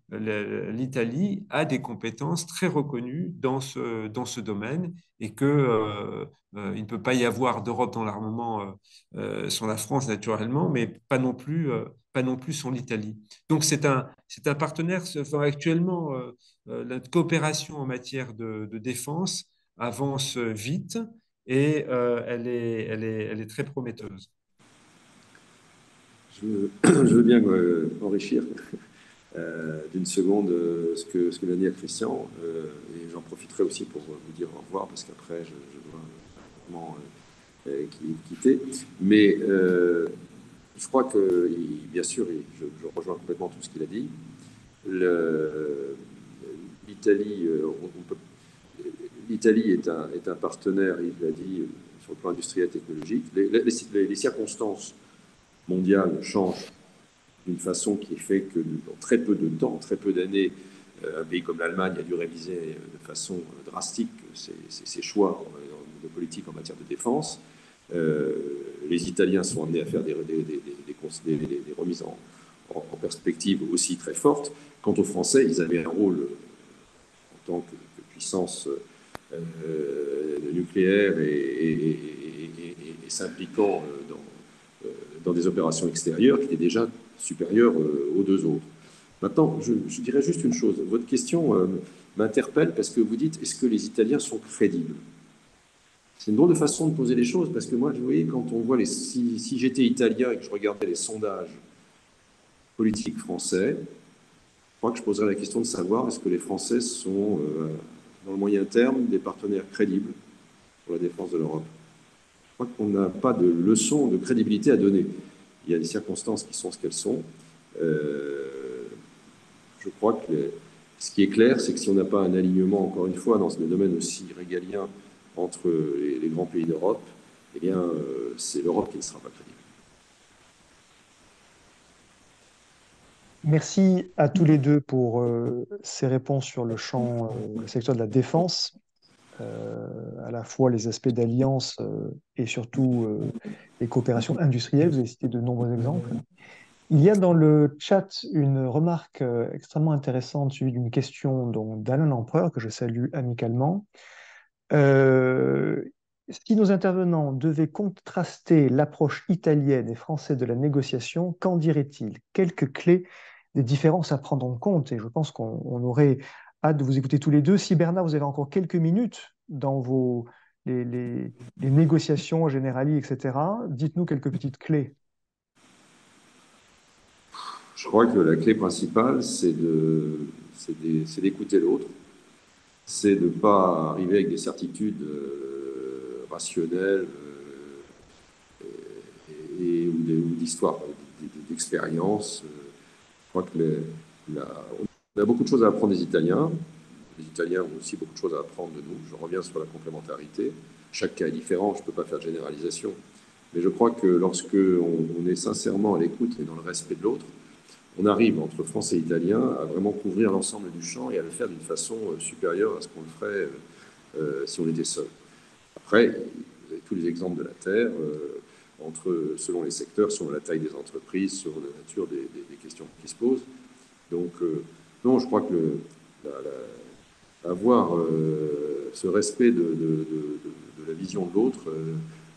l'Italie a des compétences très reconnues dans ce domaine et qu'il ne peut pas y avoir d'Europe dans l'armement sans la France naturellement, mais pas non plus sans l'Italie. Donc c'est un partenaire. Enfin, actuellement, la coopération en matière de défense avance vite et elle est très prometteuse. Je veux bien enrichir d'une seconde ce que vient de dire Christian, et j'en profiterai aussi pour vous dire au revoir parce qu'après je dois vraiment quitter. Mais je crois que, bien sûr, je rejoins complètement tout ce qu'il a dit. L'Italie est un partenaire, il l'a dit, sur le plan industriel et technologique. Les circonstances mondiales changent d'une façon qui fait que dans très peu de temps, très peu d'années, un pays comme l'Allemagne a dû réviser de façon drastique ses choix de politique en matière de défense. Les Italiens sont amenés à faire des remises en perspective aussi très fortes. Quant aux Français, ils avaient un rôle en tant que puissance nucléaire et s'impliquant dans des opérations extérieures qui étaient déjà supérieures aux deux autres. Maintenant, je dirais juste une chose. Votre question m'interpelle parce que vous dites, est-ce que les Italiens sont crédibles? C'est une drôle de façon de poser les choses parce que moi, vous voyez, quand on voit si j'étais italien et que je regardais les sondages politiques français, je crois que je poserais la question de savoir est-ce que les Français sont, dans le moyen terme, des partenaires crédibles pour la défense de l'Europe. Je crois qu'on n'a pas de leçon de crédibilité à donner. Il y a des circonstances qui sont ce qu'elles sont. Je crois que ce qui est clair, c'est que si on n'a pas un alignement, encore une fois, dans ce domaine aussi régalien entre les grands pays d'Europe, eh bien, c'est l'Europe qui ne sera pas crédible. Merci à tous les deux pour ces réponses sur le secteur de la défense, à la fois les aspects d'alliance et surtout les coopérations industrielles. Vous avez cité de nombreux exemples. Il y a dans le chat une remarque extrêmement intéressante suivie d'une question d'Alain Lempereur, que je salue amicalement. Si nos intervenants devaient contraster l'approche italienne et française de la négociation, qu'en dirait-il? Quelques clés des différences à prendre en compte. Et je pense qu'on aurait hâte de vous écouter tous les deux. Si Bernard, vous avez encore quelques minutes dans les négociations générales, etc., dites-nous quelques petites clés. Je crois que la clé principale, c'est d'écouter l'autre, c'est de ne pas arriver avec des certitudes rationnelles ou d'histoire, d'expérience. Je crois qu'on a beaucoup de choses à apprendre des Italiens. Les Italiens ont aussi beaucoup de choses à apprendre de nous. Je reviens sur la complémentarité. Chaque cas est différent, je ne peux pas faire de généralisation. Mais je crois que lorsque on est sincèrement à l'écoute et dans le respect de l'autre, on arrive, entre Français et Italiens, à vraiment couvrir l'ensemble du champ et à le faire d'une façon supérieure à ce qu'on le ferait si on était seul. Après, vous avez tous les exemples de la Terre, selon les secteurs, selon la taille des entreprises, selon la nature des questions qui se posent. Donc, non, je crois que avoir ce respect de la vision de l'autre,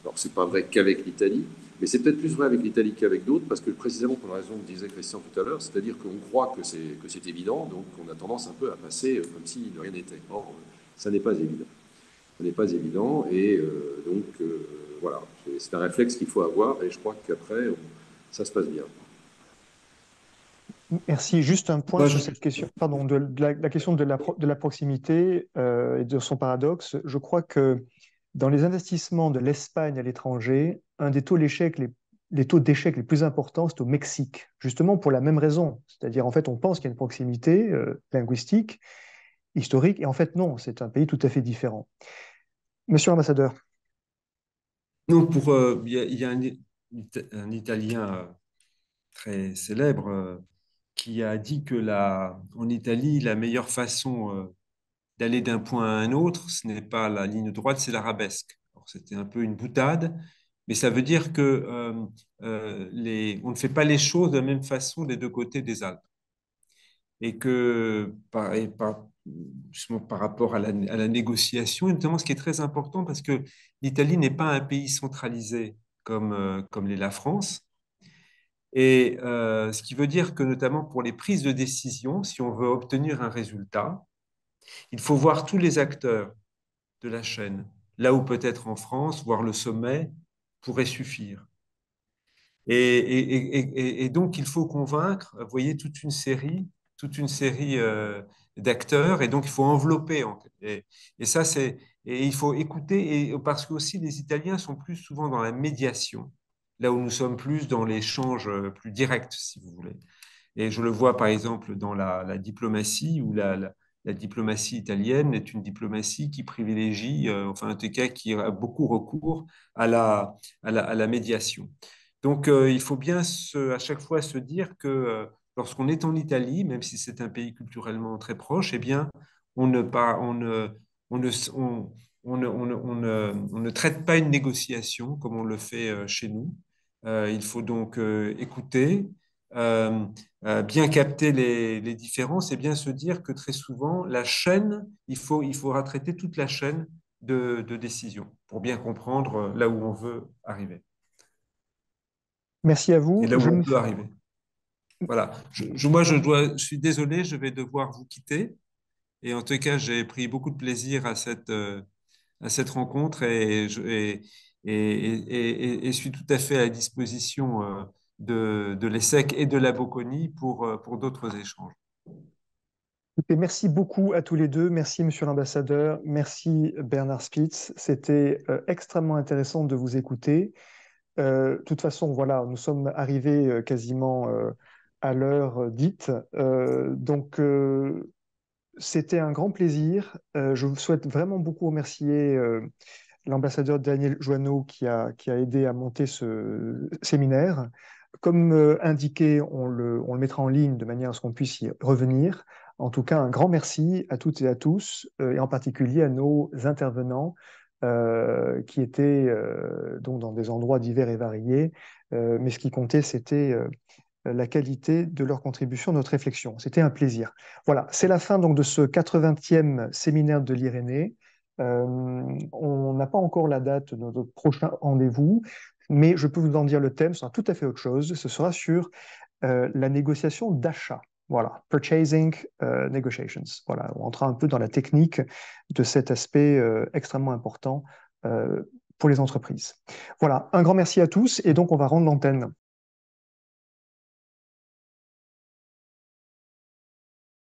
alors c'est pas vrai qu'avec l'Italie, mais c'est peut-être plus vrai avec l'Italie qu'avec d'autres, parce que précisément pour la raison que disait Christian tout à l'heure, c'est-à-dire qu'on croit que c'est évident, donc on a tendance un peu à passer comme si de rien n'était. Or, ça n'est pas évident. Ça n'est pas évident, et donc voilà, c'est un réflexe qu'il faut avoir, et je crois qu'après, ça se passe bien. Merci. Juste un point Moi, sur cette question, pardon, de la question de la proximité et de son paradoxe. Je crois que dans les investissements de l'Espagne à l'étranger, un des taux d'échec les taux d'échec les plus importants, c'est au Mexique, justement pour la même raison. C'est-à-dire, en fait, on pense qu'il y a une proximité linguistique, historique, et en fait, non, c'est un pays tout à fait différent. Monsieur l'ambassadeur. non, il y a un Italien très célèbre qui a dit que en Italie, la meilleure façon d'aller d'un point à un autre, ce n'est pas la ligne droite, c'est l'arabesque. Alors, c'était un peu une boutade, mais ça veut dire que on ne fait pas les choses de la même façon des deux côtés des Alpes. Et que justement, par rapport à la négociation, et notamment ce qui est très important, parce que l'Italie n'est pas un pays centralisé comme l'est la France. Et ce qui veut dire que notamment pour les prises de décision, si on veut obtenir un résultat, il faut voir tous les acteurs de la chaîne, là où peut-être en France, voir le sommet pourrait suffire. Et donc, il faut convaincre, vous voyez, toute une série d'acteurs, et donc il faut envelopper. Et ça, et il faut écouter, et parce que aussi les Italiens sont plus souvent dans la médiation, là où nous sommes plus dans l'échange plus direct, si vous voulez. Et je le vois par exemple dans la diplomatie, où la diplomatie italienne est une diplomatie qui privilégie, enfin en tout cas qui a beaucoup recours à la médiation. Donc il faut bien à chaque fois se dire que lorsqu'on est en Italie, même si c'est un pays culturellement très proche, eh bien on ne, pas, on ne, on ne traite pas une négociation comme on le fait chez nous. Il faut donc écouter, euh, bien capter les différences et bien se dire que très souvent, la chaîne, il faudra traiter toute la chaîne de décision pour bien comprendre là où on veut arriver. Merci à vous. Et là où on peut arriver. Voilà. Je suis désolé, je vais devoir vous quitter. Et en tout cas, j'ai pris beaucoup de plaisir à cette rencontre et suis tout à fait à la disposition de l'ESSEC et de la Bocconi pour d'autres échanges. Merci beaucoup à tous les deux. Merci, monsieur l'ambassadeur. Merci, Bernard Spitz. C'était extrêmement intéressant de vous écouter. De toute façon, voilà, nous sommes arrivés quasiment à l'heure dite. Donc, c'était un grand plaisir. Je vous souhaite vraiment beaucoup remercier l'ambassadeur Daniel Joanneau qui a aidé à monter ce séminaire. Comme indiqué, on le mettra en ligne de manière à ce qu'on puisse y revenir. En tout cas, un grand merci à toutes et à tous, et en particulier à nos intervenants qui étaient donc dans des endroits divers et variés. Mais ce qui comptait, c'était la qualité de leur contribution à notre réflexion. C'était un plaisir. Voilà, c'est la fin donc de ce 80e séminaire de l'Irénée. On n'a pas encore la date de notre prochain rendez-vous, mais je peux vous en dire le thème, ce sera tout à fait autre chose. Ce sera sur la négociation d'achat. Voilà, purchasing negotiations. Voilà, on rentrera un peu dans la technique de cet aspect extrêmement important pour les entreprises. Voilà, un grand merci à tous et donc on va rendre l'antenne.